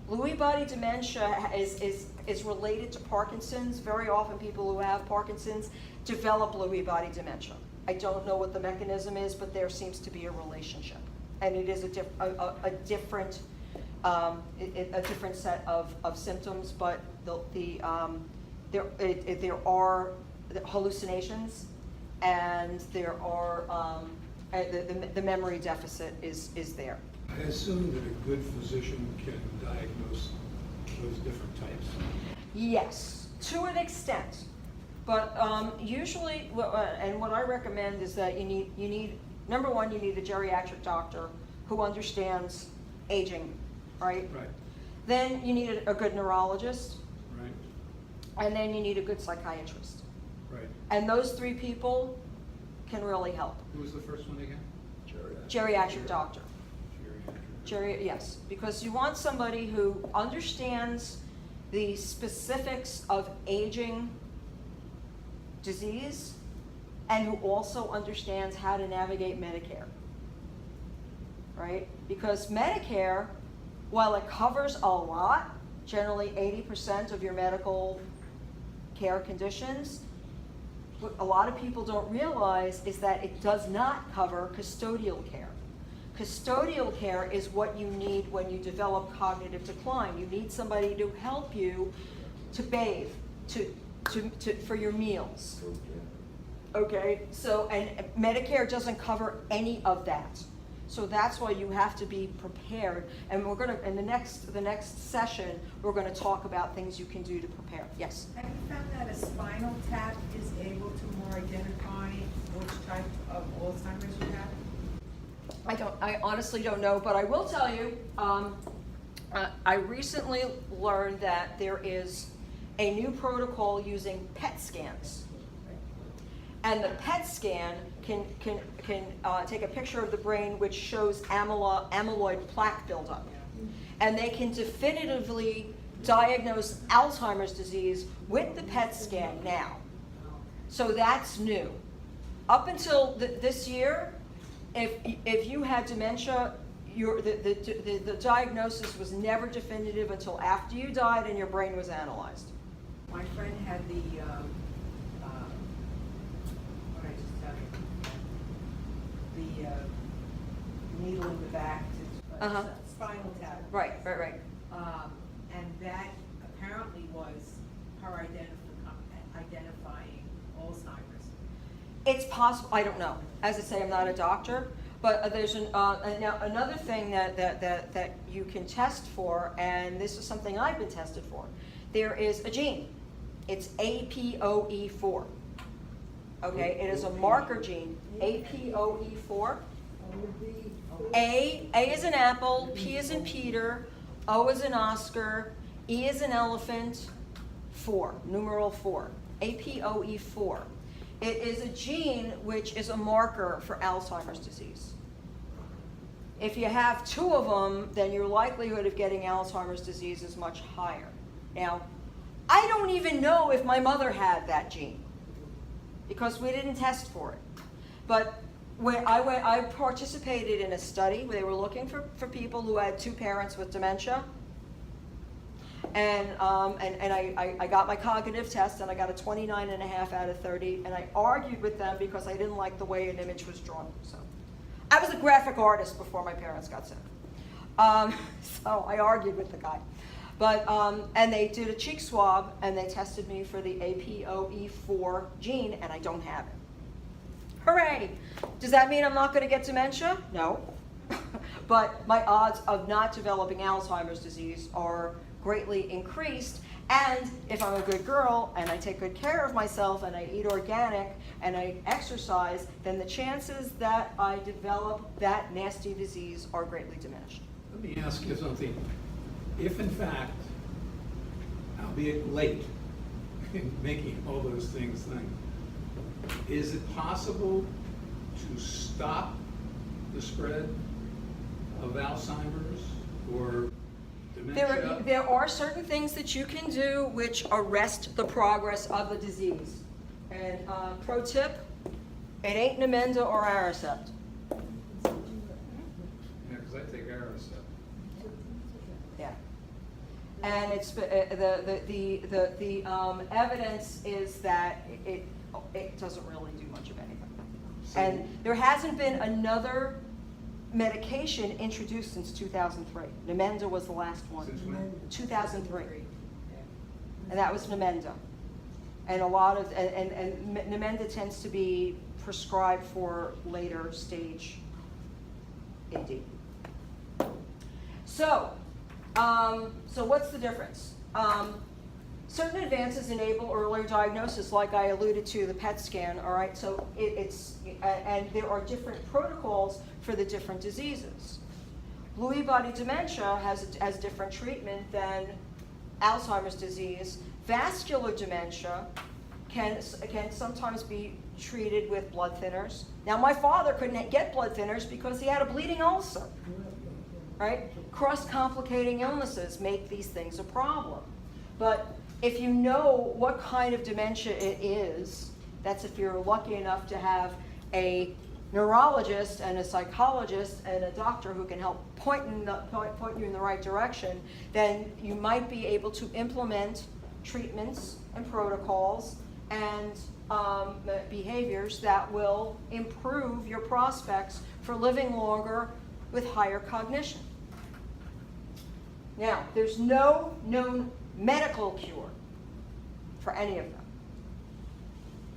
Lewy body dementia is related to Parkinson's. Very often people who have Parkinson's develop Lewy body dementia. I don't know what the mechanism is, but there seems to be a relationship. And it is a different set of symptoms, but there are hallucinations, and there are the memory deficit is there. I assume that a good physician can diagnose those different types. Yes, to an extent. But usually, and what I recommend is that you need number one, you need a geriatric doctor who understands aging, right? Right. Then you need a good neurologist. Right. And then you need a good psychiatrist. Right. And those three people can really help. Who was the first one again? Geriatric doctor. Geriatric. Yes, because you want somebody who understands the specifics of aging disease and who also understands how to navigate Medicare, right? Because Medicare, while it covers a lot, generally 80% of your medical care conditions, what a lot of people don't realize is that it does not cover custodial care. Custodial care is what you need when you develop cognitive decline. You need somebody to help you to bathe, for your meals. Okay, so, and Medicare doesn't cover any of that. So that's why you have to be prepared. And we're gonna, in the next session, we're gonna talk about things you can do to prepare. Yes? Have you found that a spinal tap is able to more identify which type of Alzheimer's you have? I honestly don't know, but I will tell you, I recently learned that there is a new protocol using PET scans. And the PET scan can take a picture of the brain which shows amyloid plaque buildup. And they can definitively diagnose Alzheimer's disease with the PET scan now. So that's new. Up until this year, if you had dementia, the diagnosis was never definitive until after you died and your brain was analyzed. My friend had the, what I just tell you, the needle in the back to spinal tap. Right. And that apparently was her identifying Alzheimer's. It's possible, I don't know. As I say, I'm not a doctor, but there's now another thing that you can test for, and this is something I've been tested for. There is a gene. It's APOE4. Okay, it is a marker gene, APOE4. A is an apple, P is in Peter, O is an Oscar, E is an elephant, 4, numeral 4, APOE4. It is a gene which is a marker for Alzheimer's disease. If you have 2 of them, then your likelihood of getting Alzheimer's disease is much higher. Now, I don't even know if my mother had that gene because we didn't test for it. But when I participated in a study where they were looking for people who had 2 parents with dementia. And I got my cognitive test, and I got a 29.5 out of 30, and I argued with them because I didn't like the way an image was drawn. So I was a graphic artist before my parents got sick. So I argued with the guy. But, and they did a cheek swab, and they tested me for the APOE4 gene, and I don't have it. Hooray! Does that mean I'm not going to get dementia? No. But my odds of not developing Alzheimer's disease are greatly increased, and if I'm a good girl and I take good care of myself and I eat organic and I exercise, then the chances that I develop that nasty disease are greatly diminished. Let me ask you something. If in fact, albeit late in making all those things, is it possible to stop the spread of Alzheimer's or dementia? There are certain things that you can do which arrest the progress of the disease. And pro tip, it ain't Namenda or Aricept. Yeah, because I take Aricept. Yeah. And it's the evidence is that it doesn't really do much of anything. And there hasn't been another medication introduced since 2003. Namenda was the last one. Since when? 2003. And that was Namenda. And a lot of, and Namenda tends to be prescribed for later stage AD. So what's the difference? Certain advances enable earlier diagnosis, like I alluded to, the PET scan, all right? So and there are different protocols for the different diseases. Lewy body dementia has different treatment than Alzheimer's disease. Vascular dementia can sometimes be treated with blood thinners. Now, my father couldn't get blood thinners because he had a bleeding ulcer, right? Cross-complicating illnesses make these things a problem. But if you know what kind of dementia it is, that's if you're lucky enough to have a neurologist and a psychologist and a doctor who can help point you in the right direction, then you might be able to implement treatments and protocols and behaviors that will improve your prospects for living longer with higher cognition. Now, there's no known medical cure for any of them.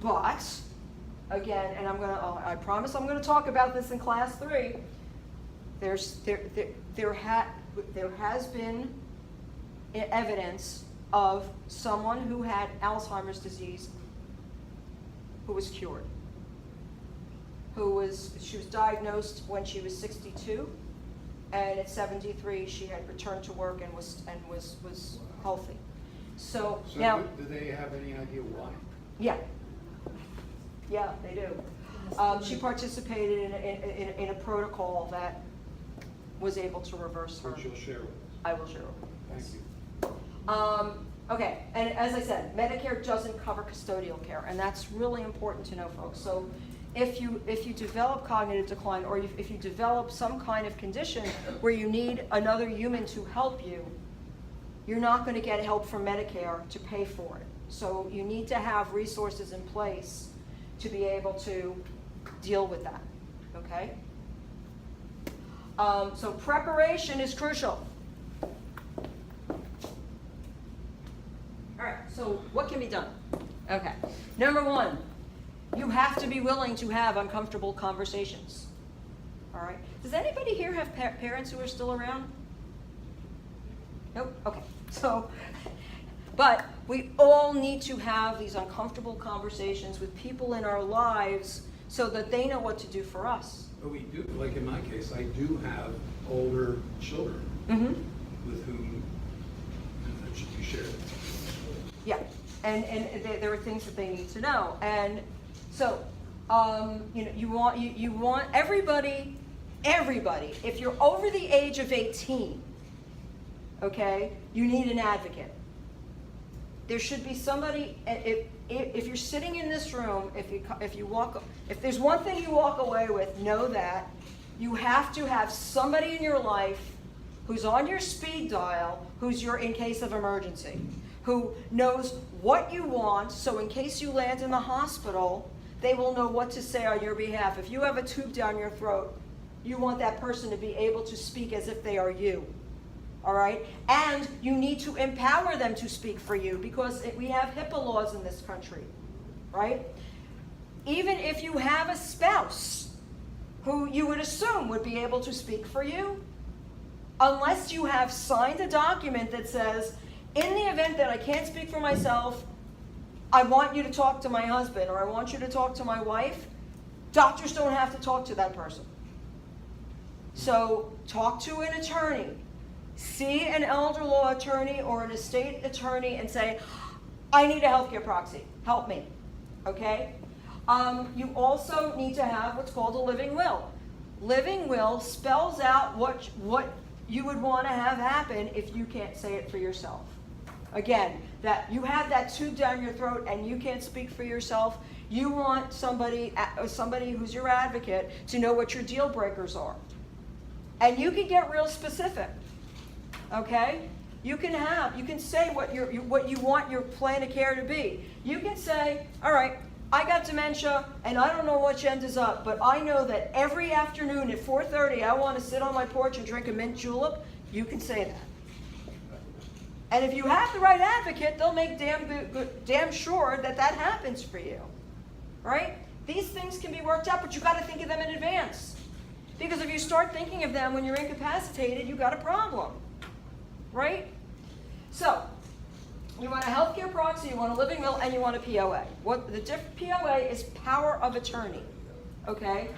But, again, and I promise I'm gonna talk about this in class 3, there has been evidence of someone who had Alzheimer's disease who was cured. she was diagnosed when she was 62, and at 73 she had returned to work and was healthy. So So now, do they have any idea why? yeah, they do. She participated in a protocol that was able to reverse her. Which you'll share with us. I will share with you. Thank you. Okay, and as I said, Medicare doesn't cover custodial care, and that's really important to know, folks. So if you develop cognitive decline, or if you develop some kind of condition where you need another human to help you, you're not going to get help from Medicare to pay for it. So you need to have resources in place to be able to deal with that, okay? So preparation is crucial. All right, so what can be done? Okay, number one, you have to be willing to have uncomfortable conversations. All right, does anybody here have parents who are still around? Nope, okay, so, but we all need to have these uncomfortable conversations with people in our lives so that they know what to do for us. But we do, like in my case, I do have older children Mm-hmm. with whom that should be shared. Yeah, and there are things that they need to know, and so you want everybody. If you're over the age of 18, okay, you need an advocate. There should be somebody. If you're sitting in this room, if there's one thing you walk away with, know that you have to have somebody in your life who's on your speed dial, who's your in case of emergency, who knows what you want, so in case you land in the hospital, they will know what to say on your behalf. If you have a tube down your throat, you want that person to be able to speak as if they are you. All right? And you need to empower them to speak for you, because we have HIPAA laws in this country, right? Even if you have a spouse who you would assume would be able to speak for you, unless you have signed a document that says, in the event that I can't speak for myself, I want you to talk to my husband, or I want you to talk to my wife, doctors don't have to talk to that person. So talk to an attorney. See an elder law attorney or an estate attorney and say, I need a healthcare proxy. Help me. Okay? You also need to have what's called a living will. Living will spells out what you would want to have happen if you can't say it for yourself. Again, that you have that tube down your throat and you can't speak for yourself. You want somebody who's your advocate to know what your deal breakers are. And you can get real specific. Okay? You can say what you want your plan of care to be. You can say, all right, I got dementia and I don't know which end is up, but I know that every afternoon at 4:30 I want to sit on my porch and drink a mint julep. You can say that. And if you have the right advocate, they'll make damn sure that happens for you. Right? These things can be worked out, but you got to think of them in advance. Because if you start thinking of them when you're incapacitated, you got a problem. Right? So, you want a healthcare proxy, you want a living will, and you want a POA. POA is power of attorney. Okay?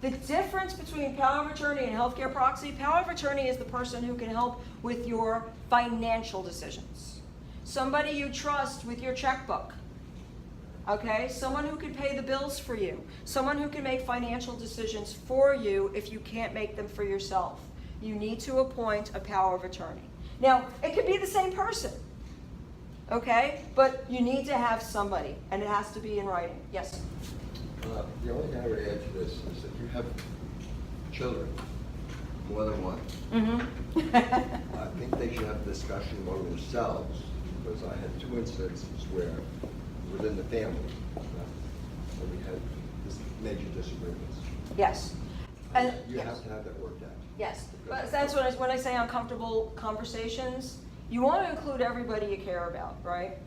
The difference between power of attorney and healthcare proxy, power of attorney is the person who can help with your financial decisions. Somebody you trust with your checkbook. Okay? Someone who can pay the bills for you. Someone who can make financial decisions for you if you can't make them for yourself. You need to appoint a power of attorney. Now, it could be the same person. Okay? But you need to have somebody, and it has to be in writing. Yes? The only thing I would add to this is that you have children, more than one. Mm-hmm. I think they should have a discussion among themselves, because I had 2 instances where, within the family, where we had major disagreements. Yes. And You yes. have to have that worked out. Yes, but that's when I say uncomfortable conversations, you want to include everybody you care about, right?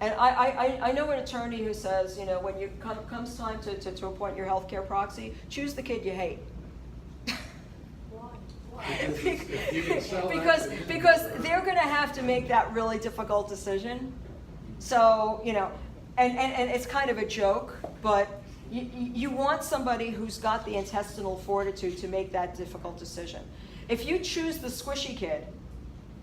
And I know an attorney who says, when comes time to appoint your healthcare proxy, choose the kid you hate. Why? If you can sell that- because they're going to have to make that really difficult decision. So, and it's kind of a joke, but You want somebody who's got the intestinal fortitude to make that difficult decision. If you choose the squishy kid,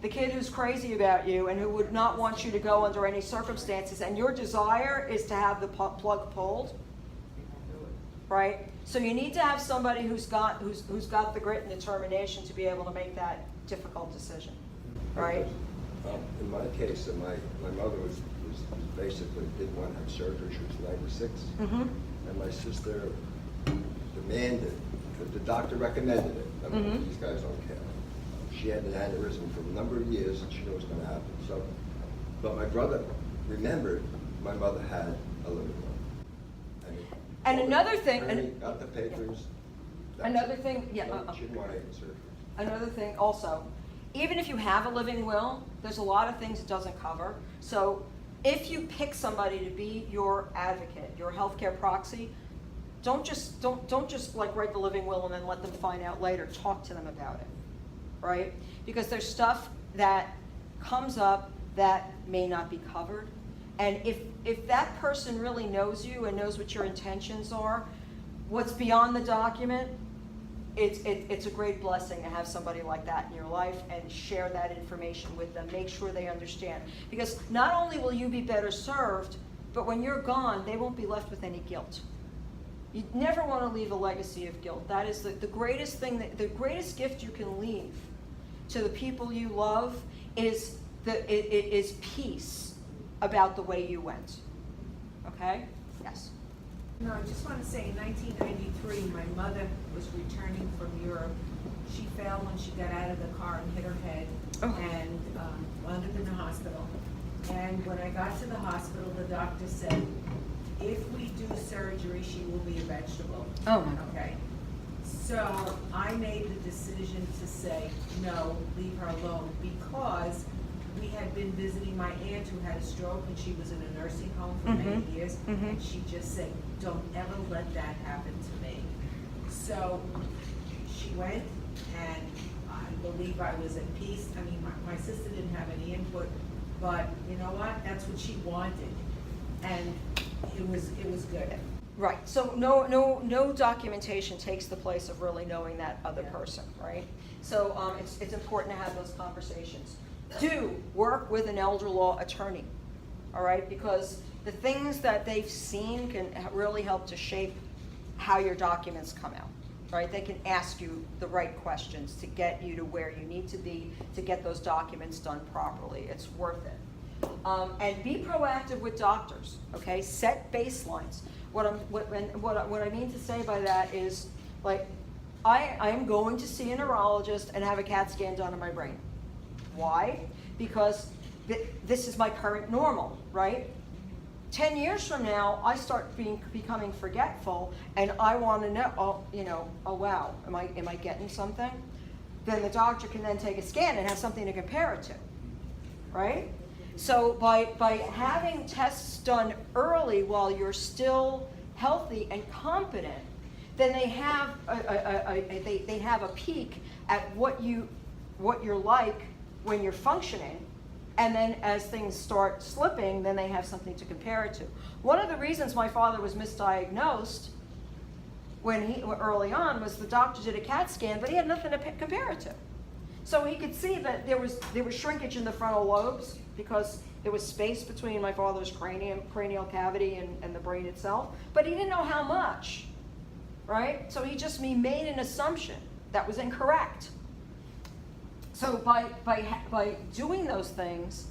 the kid who's crazy about you and who would not want you to go under any circumstances, and your desire is to have the plug pulled, right? So you need to have somebody who's got the grit and determination to be able to make that difficult decision, right? In my case, my mother was basically didn't want to have surgery. She was 96, and my sister demanded, the doctor recommended it. I mean, these guys don't care. She had an aneurysm for a number of years, and she knew it was going to happen. So, but my brother remembered my mother had a living room. And another thing, got the papers. another thing, yeah. She didn't want any surgery. Another thing also, even if you have a living will, there's a lot of things it doesn't cover. So if you pick somebody to be your advocate, your healthcare proxy, don't just like write the living will and then let them find out later. Talk to them about it, right? Because there's stuff that comes up that may not be covered. And if that person really knows you and knows what your intentions are, what's beyond the document, it's a great blessing to have somebody like that in your life and share that information with them. Make sure they understand. Because not only will you be better served, but when you're gone, they won't be left with any guilt. You never want to leave a legacy of guilt. That is the greatest thing, the greatest gift you can leave to the people you love is peace about the way you went. Okay? Yes. No, I just want to say, in 1993, my mother was returning from Europe. She fell when she got out of the car and hit her head and wound up in the hospital. And when I got to the hospital, the doctor said, if we do surgery, she will be a vegetable. Oh my God. Okay. So I made the decision to say, no, leave her alone, because we had been visiting my aunt who had a stroke and she was in a nursing home for many years, and she just said, don't ever let that happen to me. So she went, and I believe I was at peace. I mean, my sister didn't have any input, but you know what? That's what she wanted, and it was good. Right. So no documentation takes the place of really knowing that other person, right? So it's important to have those conversations. Do work with an elder law attorney, all right? Because the things that they've seen can really help to shape how your documents come out, right? They can ask you the right questions to get you to where you need to be to get those documents done properly. It's worth it. And be proactive with doctors, okay? Set baselines. What I mean to say by that is, like, I am going to see a neurologist and have a CAT scan done on my brain. Why? Because this is my current normal, right? 10 years from now, I start becoming forgetful, and I want to know, oh wow, am I getting something? Then the doctor can then take a scan and have something to compare it to, right? So by having tests done early while you're still healthy and competent, then they have a peek at what you're like when you're functioning, and then as things start slipping, then they have something to compare it to. One of the reasons my father was misdiagnosed early on was the doctor did a CAT scan, but he had nothing to compare it to. So he could see that there was shrinkage in the frontal lobes because there was space between my father's cranial cavity and the brain itself, but he didn't know how much, right? So he made an assumption that was incorrect. So by doing those things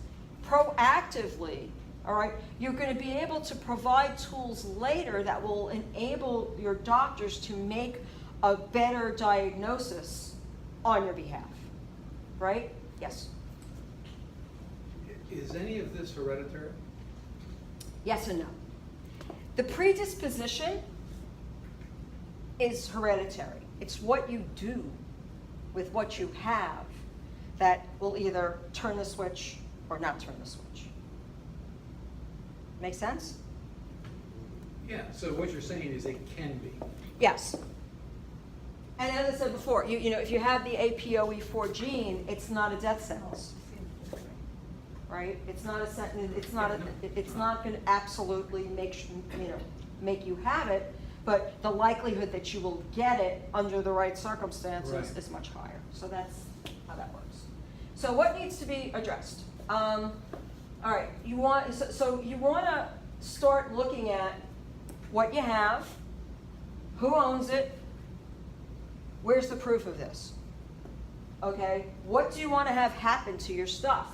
proactively, all right, you're going to be able to provide tools later that will enable your doctors to make a better diagnosis on your behalf, right? Yes? Is any of this hereditary? Yes and no. The predisposition is hereditary. It's what you do with what you have that will either turn the switch or not turn the switch. Make sense? Yeah, so what you're saying is it can be. Yes. And as I said before, you know, if you have the APOE4 gene, it's not a death sentence, right? It's not a it's not going to absolutely make you have it, but the likelihood that you will get it under the right circumstances Right. is much higher. So that's how that works. So what needs to be addressed? All right, you want to start looking at what you have, who owns it, where's the proof of this? Okay, what do you want to have happen to your stuff?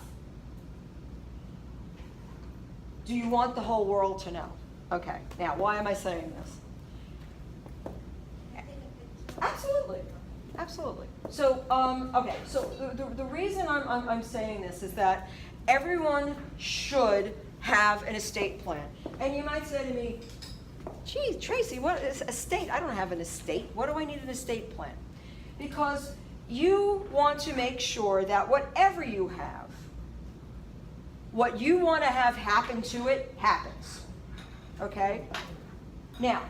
Do you want the whole world to know? Okay, now why am I saying this? Absolutely, absolutely. So, okay, so the reason I'm saying this is that everyone should have an estate plan. And you might say to me, gee, Tracy, what is estate? I don't have an estate. What do I need an estate plan? Because you want to make sure that whatever you have, what you want to have happen to it happens. Okay? Now,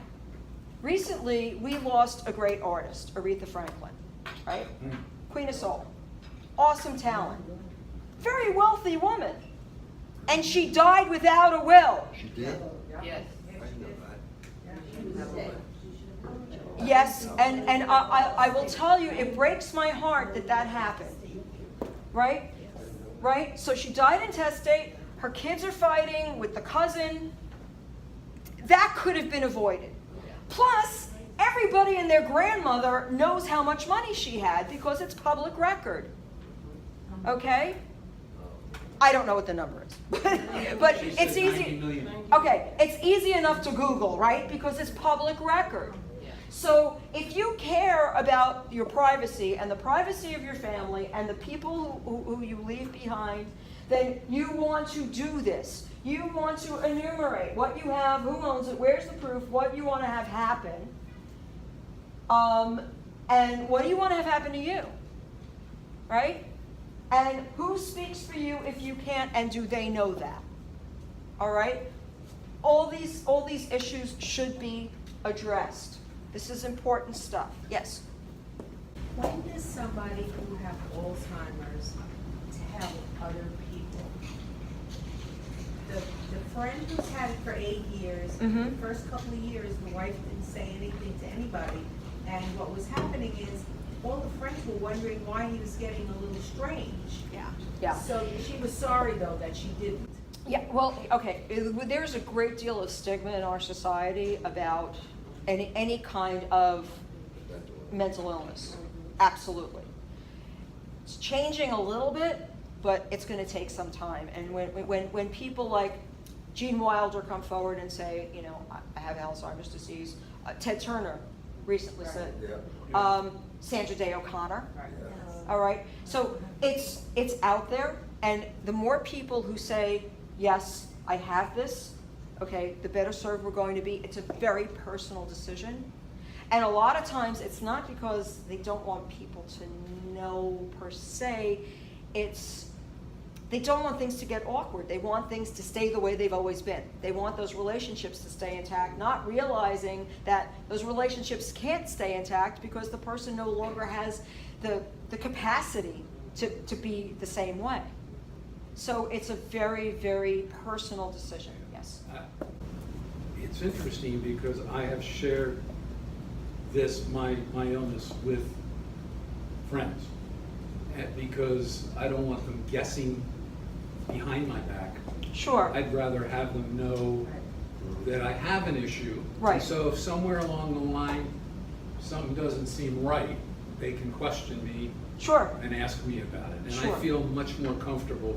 recently we lost a great artist, Aretha Franklin, right? Queen of Soul. Awesome talent. Very wealthy woman. And she died without a will. She did? Yes. I know that. Yes, and I will tell you, it breaks my heart that that happened. Right? Right? So she died intestate. Her kids are fighting with the cousin. That could have been avoided. Plus, everybody and their grandmother knows how much money she had because it's public record. Okay? I don't know what the number is. But She it's said 90 easy. million. Okay, it's easy enough to Google, right? Because it's public record. So if you care about your privacy and the privacy of your family and the people who you leave behind, then you want to do this. You want to enumerate what you have, who owns it, where's the proof, what you want to have happen, and what do you want to have happen to you, right? And who speaks for you if you can't, and do they know that? All right? All these issues should be addressed. This is important stuff. Yes? When does somebody who have Alzheimer's tell other people? The friend who's had it for 8 years, Mhm. the first couple of years, the wife didn't say anything to anybody. And what was happening is, all the friends were wondering why he was getting a little strange. Yeah. So she was sorry, though, that she didn't. Yeah, well, okay, there's a great deal of stigma in our society about any kind of mental illness. Absolutely. It's changing a little bit, but it's going to take some time. And when people like Gene Wilder come forward and say, you know, I have Alzheimer's disease, Ted Turner recently said, Yeah. Sandra Day O'Connor. Yeah. All right, so it's out there, and the more people who say, yes, I have this, okay, the better served we're going to be. It's a very personal decision. And a lot of times it's not because they don't want people to know per se, they don't want things to get awkward. They want things to stay the way they've always been. They want those relationships to stay intact, not realizing that those relationships can't stay intact because the person no longer has the capacity to be the same way. So it's a very, very personal decision, yes. It's interesting because I have shared my illness with friends. Because I don't want them guessing behind my back. Sure. I'd rather have them know that I have an issue. Right. And so if somewhere along the line something doesn't seem right, they can question me Sure. and ask me about it. And Sure. I feel much more comfortable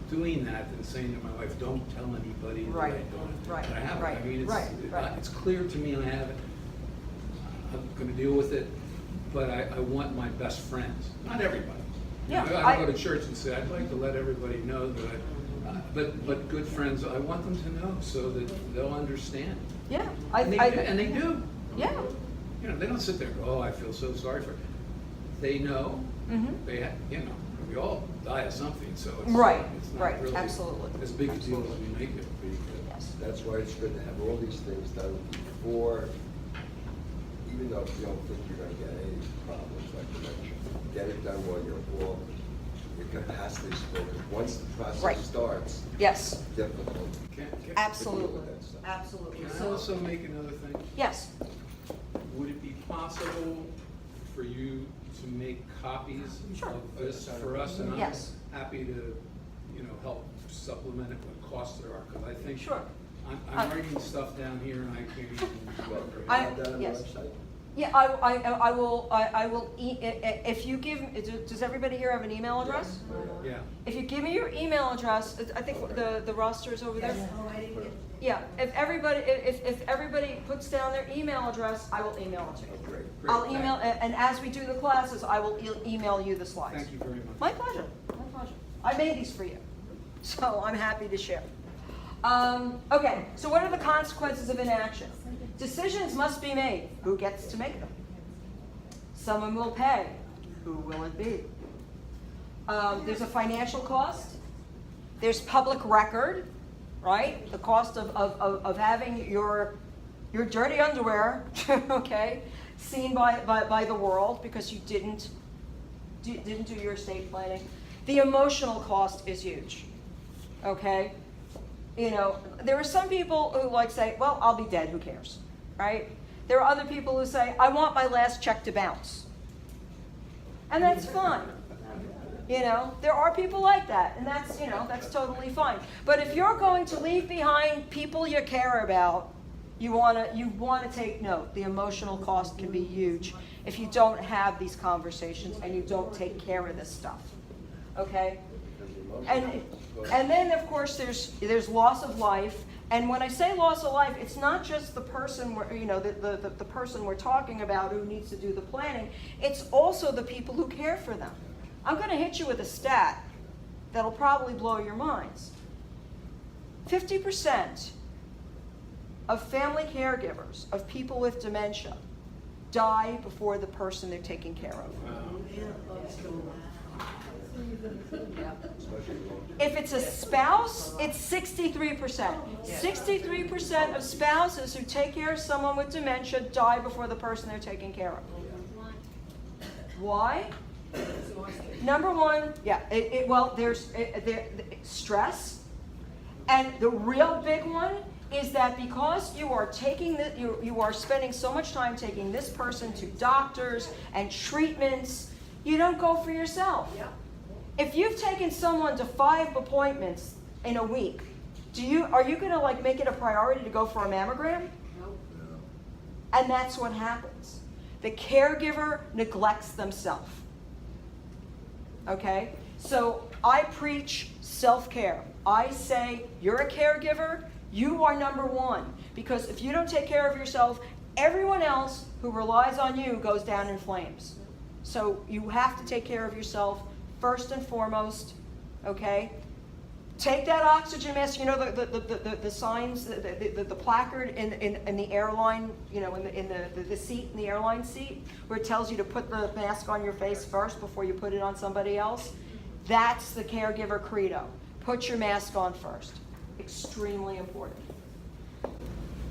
doing that than saying to my wife, don't tell anybody that I Right. don't. Right. That I have it. Right. I mean, Right. it's clear to me I have it. I'm going to deal with it, but I want my best friends, not everybody. Yeah, I go to church and say, I'd like to let everybody know that but good friends, I want them to know so that they'll understand. Yeah. And they do. Yeah. You know, they don't sit there and go, oh, I feel so sorry for. They know. Mm-hmm. We all die of something, so it's Right, it's not right, really absolutely. as big a deal as we make it. Yes. That's why it's good to have all these things done before, even though you don't think you're gonna get any problems like dementia. Get it done while you're all, your capacity's full. Once the process Right. starts, Yes. difficult. Can Absolutely. with that stuff. Absolutely. I So, also make another thing? yes. would it be possible for you to make copies Sure. of this for us? And Yes. I'm happy to, help supplement it what costs there are, because I think Sure. I'm writing stuff down here and I can't even. I- Have that on the yes. website? Yeah, I will, if you give, does everybody here have an email address? Yeah. If you give me your email address, I think the roster is over there. Oh, I didn't get. Yeah, if everybody puts down their email address, I will email it to you. Oh, great. I'll email, and as we do the classes, I will email you the slides. Thank you very much. My pleasure, my pleasure. I made these for you, so I'm happy to share. Okay, so what are the consequences of inaction? Decisions must be made. Who gets to make them? Someone will pay. Who will it be? There's a financial cost. There's public record, right? The cost of having your dirty underwear, okay, seen by the world because you didn't do your estate planning. The emotional cost is huge, okay? There are some people who say, well, I'll be dead, who cares, right? There are other people who say, I want my last check to bounce. And that's fine. There are people like that, and that's totally fine. But if you're going to leave behind people you care about, you want to take note. The emotional cost can be huge if you don't have these conversations and you don't take care of this stuff. Okay? And then of course there's loss of life. And when I say loss of life, it's not just the person the person we're talking about who needs to do the planning. It's also the people who care for them. I'm going to hit you with a stat that'll probably blow your minds. 50% of family caregivers of people with dementia die before the person they're taking care of. If it's a spouse, it's 63%. 63% of spouses who take care of someone with dementia die before the person they're taking care of. Why? Number one, there's stress, and the real big one is that because you are you are spending so much time taking this person to doctors and treatments, you don't go for yourself. If you've taken someone to 5 appointments in a week, are you going to make it a priority to go for a mammogram? Nope. And that's what happens. The caregiver neglects themselves. Okay? So I preach self-care. I say, you're a caregiver, you are number one. Because if you don't take care of yourself, everyone else who relies on you goes down in flames. So you have to take care of yourself first and foremost, okay? Take that oxygen mask, the signs, the placard in the airline, in the seat, in the airline seat, where it tells you to put the mask on your face first before you put it on somebody else. That's the caregiver credo. Put your mask on first. Extremely important.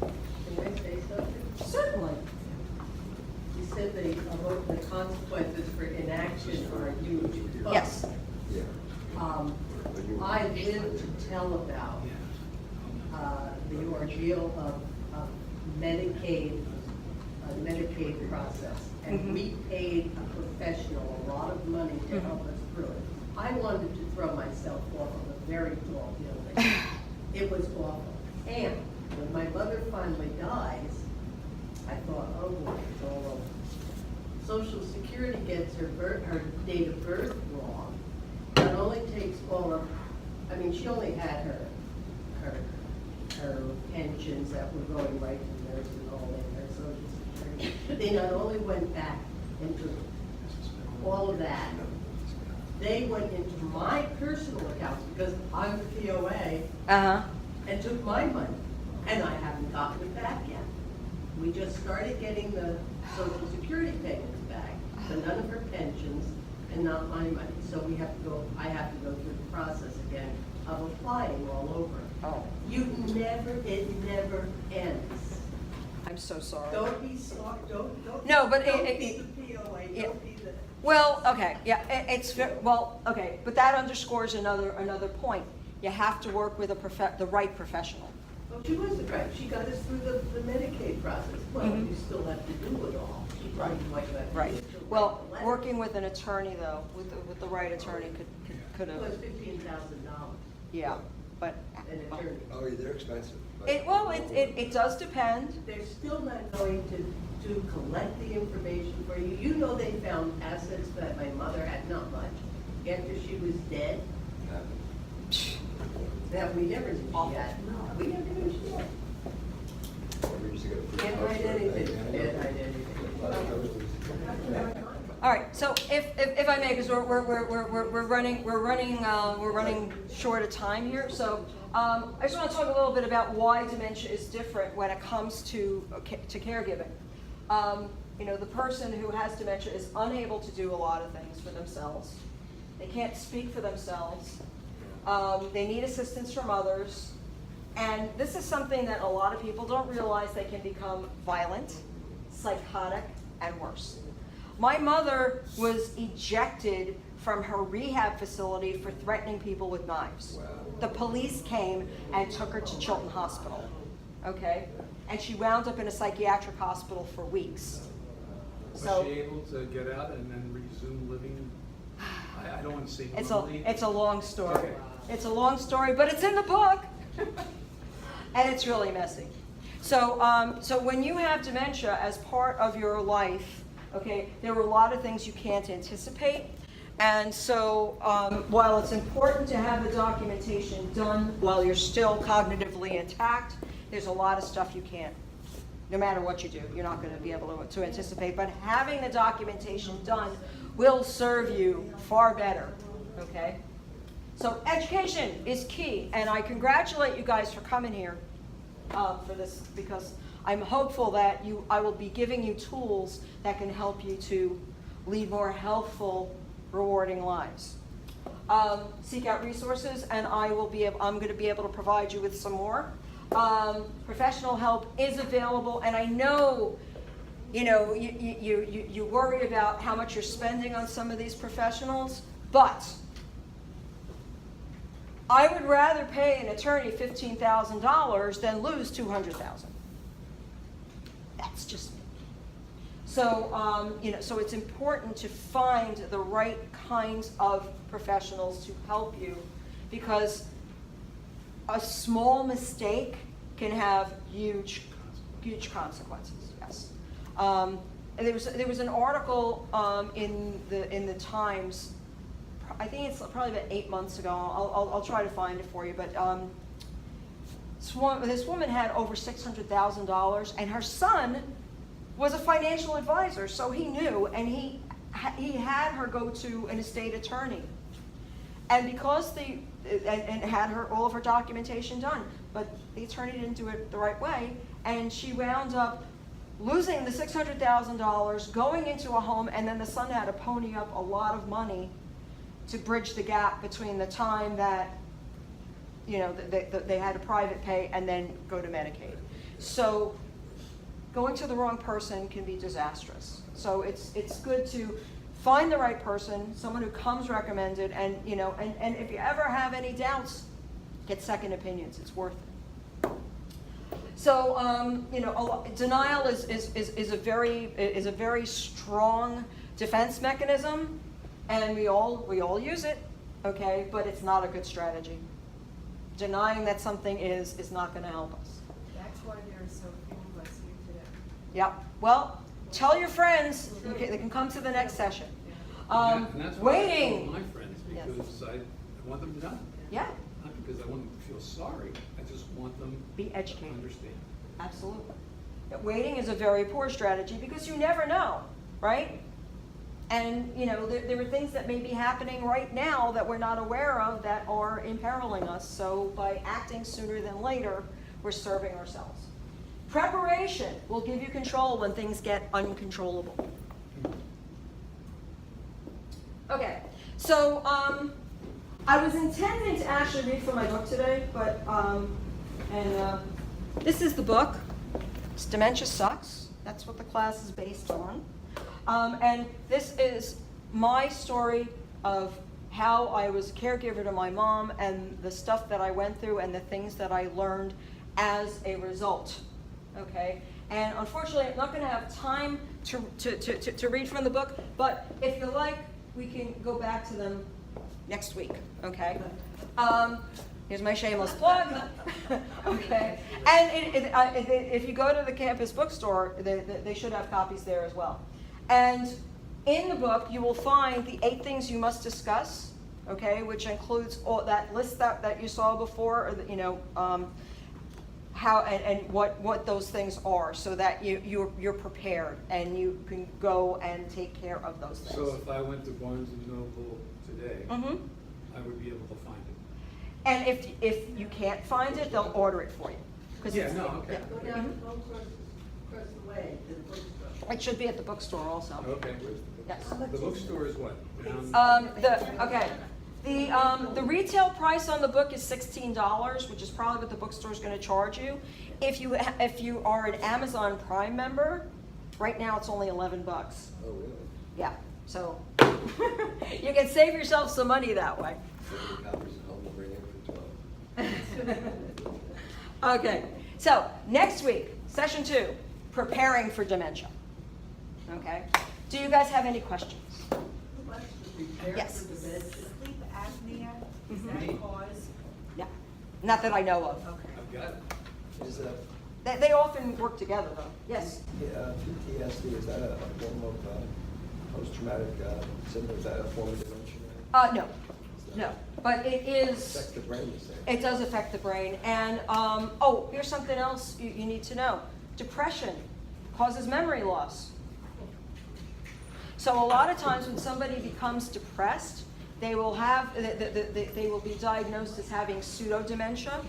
Can I say something? Certainly. You said the consequences for inaction are huge. Yes. Yeah. I live to tell about the ordeal of Medicaid process. And we paid a professional a lot of money to help us through it. I wanted to throw myself off of a very tall building. It was awful. And when my mother finally dies, I thought, oh boy, it's all over. Social Security gets her date of birth wrong. Not only takes she only had her pensions that were going right to the nursing home and her Social Security. They not only went back into all of that, they went into my personal accounts because I'm the POA and took my money. And I haven't gotten it back yet. We just started getting the Social Security payments back, but none of her pensions and not my money. So I have to go through the process again of applying all over. Oh, It never ends. I'm so sorry. Don't be sorry, don't. No, but don't it- be the POA, yeah. don't be the. Well, okay, yeah, but that underscores another point. You have to work with the right professional. Well, she wasn't right. She got us through the Medicaid process. Well, Mhm. you still have to do it all. She told you what you have to Right. do. She'll Well, write the letter. working with an attorney though, with the right attorney could It was have, $15,000 yeah, but. an attorney. Oh, yeah, they're expensive. but- It does depend. They're still not going to collect the information for you. You know they found assets that my mother had, not much, after she was dead, that we never knew she had. No, we never knew she had. We used to get a free Can't house hide for anything. everything. Can't hide anything. All right, so if I may, because we're running short of time here, so I just want to talk a little bit about why dementia is different when it comes to caregiving. You know, the person who has dementia is unable to do a lot of things for themselves. They can't speak for themselves. They need assistance from others. And this is something that a lot of people don't realize. They can become violent, psychotic, and worse. My mother was ejected from her rehab facility for threatening people with knives. Wow. The police came and took her to Chilton Hospital, okay? And she wound up in a psychiatric hospital for weeks. Was So she able to get out and then resume living? I don't want to say it's normally. a long story. Okay. It's a long story, but it's in the book. And it's really messy. So, so when you have dementia as part of your life, okay, there are a lot of things you can't anticipate. And so while it's important to have the documentation done while you're still cognitively intact, there's a lot of stuff you can't. No matter what you do, you're not going to be able to anticipate. But having the documentation done will serve you far better, okay? So education is key, and I congratulate you guys for coming here for this, because I'm hopeful that I will be giving you tools that can help you to lead more healthful, rewarding lives. Seek out resources, and I'm going to be able to provide you with some more. Professional help is available, and I know, you worry about how much you're spending on some of these professionals, but I would rather pay an attorney $15,000 than lose $200,000. That's just me. So, so it's important to find the right kinds of professionals to help you, because a small mistake can have huge consequences. Yes. And there was an article in the Times. I think it's probably about 8 months ago. I'll try to find it for you. But this woman had over $600,000, and her son was a financial advisor, so he knew, and he had her go to an estate attorney, and because and had all of her documentation done, but the attorney didn't do it the right way, and she wound up losing the $600,000, going into a home, and then the son had to pony up a lot of money to bridge the gap between the time that they had a private pay and then go to Medicaid. So going to the wrong person can be disastrous. So it's good to find the right person, someone who comes recommended, and and if you ever have any doubts, get second opinions. It's worth it. So denial is a very strong defense mechanism, and we all use it, okay? But it's not a good strategy. Denying that something is not going to help us. That's why there are so few of us here today. Yep. Well, tell your friends they can come to the next session. And that's why I Waiting. told my friends, Yes. because I want them to know. Yeah. Not because I want them to feel sorry, I just want them Be to educated. understand. Absolutely. Waiting is a very poor strategy because you never know, right? And there are things that may be happening right now that we're not aware of that are imperiling us. So by acting sooner than later, we're serving ourselves. Preparation will give you control when things get uncontrollable. Okay, so I was intending to actually read from my book today, but this is the book. It's Dementia Sucks. That's what the class is based on. And this is my story of how I was a caregiver to my mom and the stuff that I went through and the things that I learned as a result, okay? And unfortunately, I'm not gonna have time to read from the book, but if you like, we can go back to them next week, okay? Here's my shameless plug, okay? And if you go to the campus bookstore, they should have copies there as well. And in the book, you will find the 8 things you must discuss, okay, which includes all that list that you saw before, or you know, how and what those things are, so that you're prepared and you can go and take care of those things. So if I went to Barnes and Noble today, Mm-hmm. I would be able to find it. And if you can't find it, they'll order it for you. 'Cause Yeah, it's- no, okay. Go down, go across the way to the bookstore. It should be at the bookstore also. Okay. Yes. The bookstore is what? The retail price on the book is $16, which is probably what the bookstore is going to charge you. If you are an Amazon Prime member, right now it's only $11. Oh, really? Yeah, so you can save yourself some money that way. 30 copies at home, bring in for 12. Okay, so next week, session 2, preparing for dementia. Okay, do you guys have any questions? Prepare Yes. for dementia. Sleep apnea, is Mhm. that cause? Yeah, not that I know of. Okay. I've got it. Is They often work together though. Yes. PTSD, is that a form of post-traumatic syndrome? Is that a form of dementia? No, but it is. Affects the brain, you say? It does affect the brain. And, here's something else you need to know. Depression causes memory loss. So a lot of times when somebody becomes depressed, they will they will be diagnosed as having pseudo-dementia,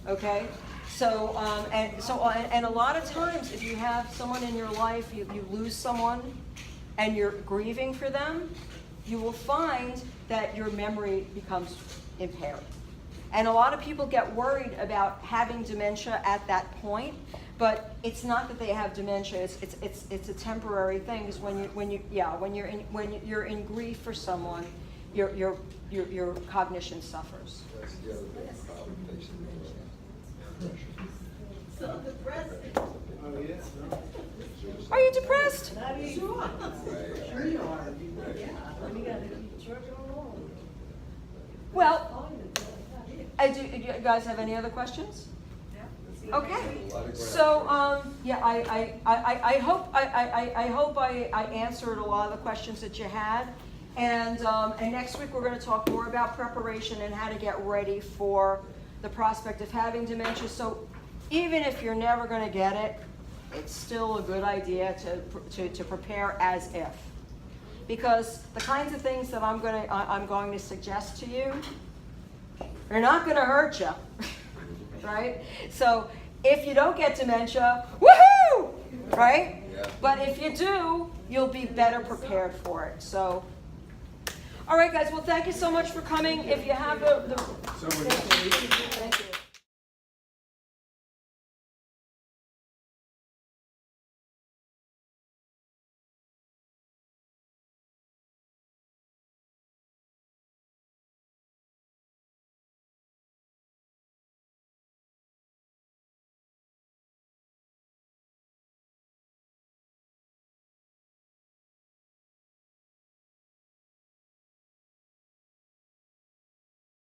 okay? So, and a lot of times if you have someone in your life, you lose someone, and you're grieving for them, you will find that your memory becomes impaired. And a lot of people get worried about having dementia at that point, but it's not that they have dementia. It's a temporary thing. Because when you're in grief for someone, your cognition suffers. That's the other big problem facing depression. So depressing. Oh, yeah, no. Are you depressed? Sure. Sure you are. Yeah. We gotta keep trucking along. Well, do you guys have any other questions? Okay. So, I hope I answered a lot of the questions that you had. And next week we're going to talk more about preparation and how to get ready for the prospect of having dementia. So even if you're never going to get it, it's still a good idea to prepare as if. Because the kinds of things that I'm going to suggest to you, they're not going to hurt you, right? So if you don't get dementia, woohoo, right? Yeah. But if you do, you'll be better prepared for it. So, all right, guys. Well, thank you so much for coming. If you have So we're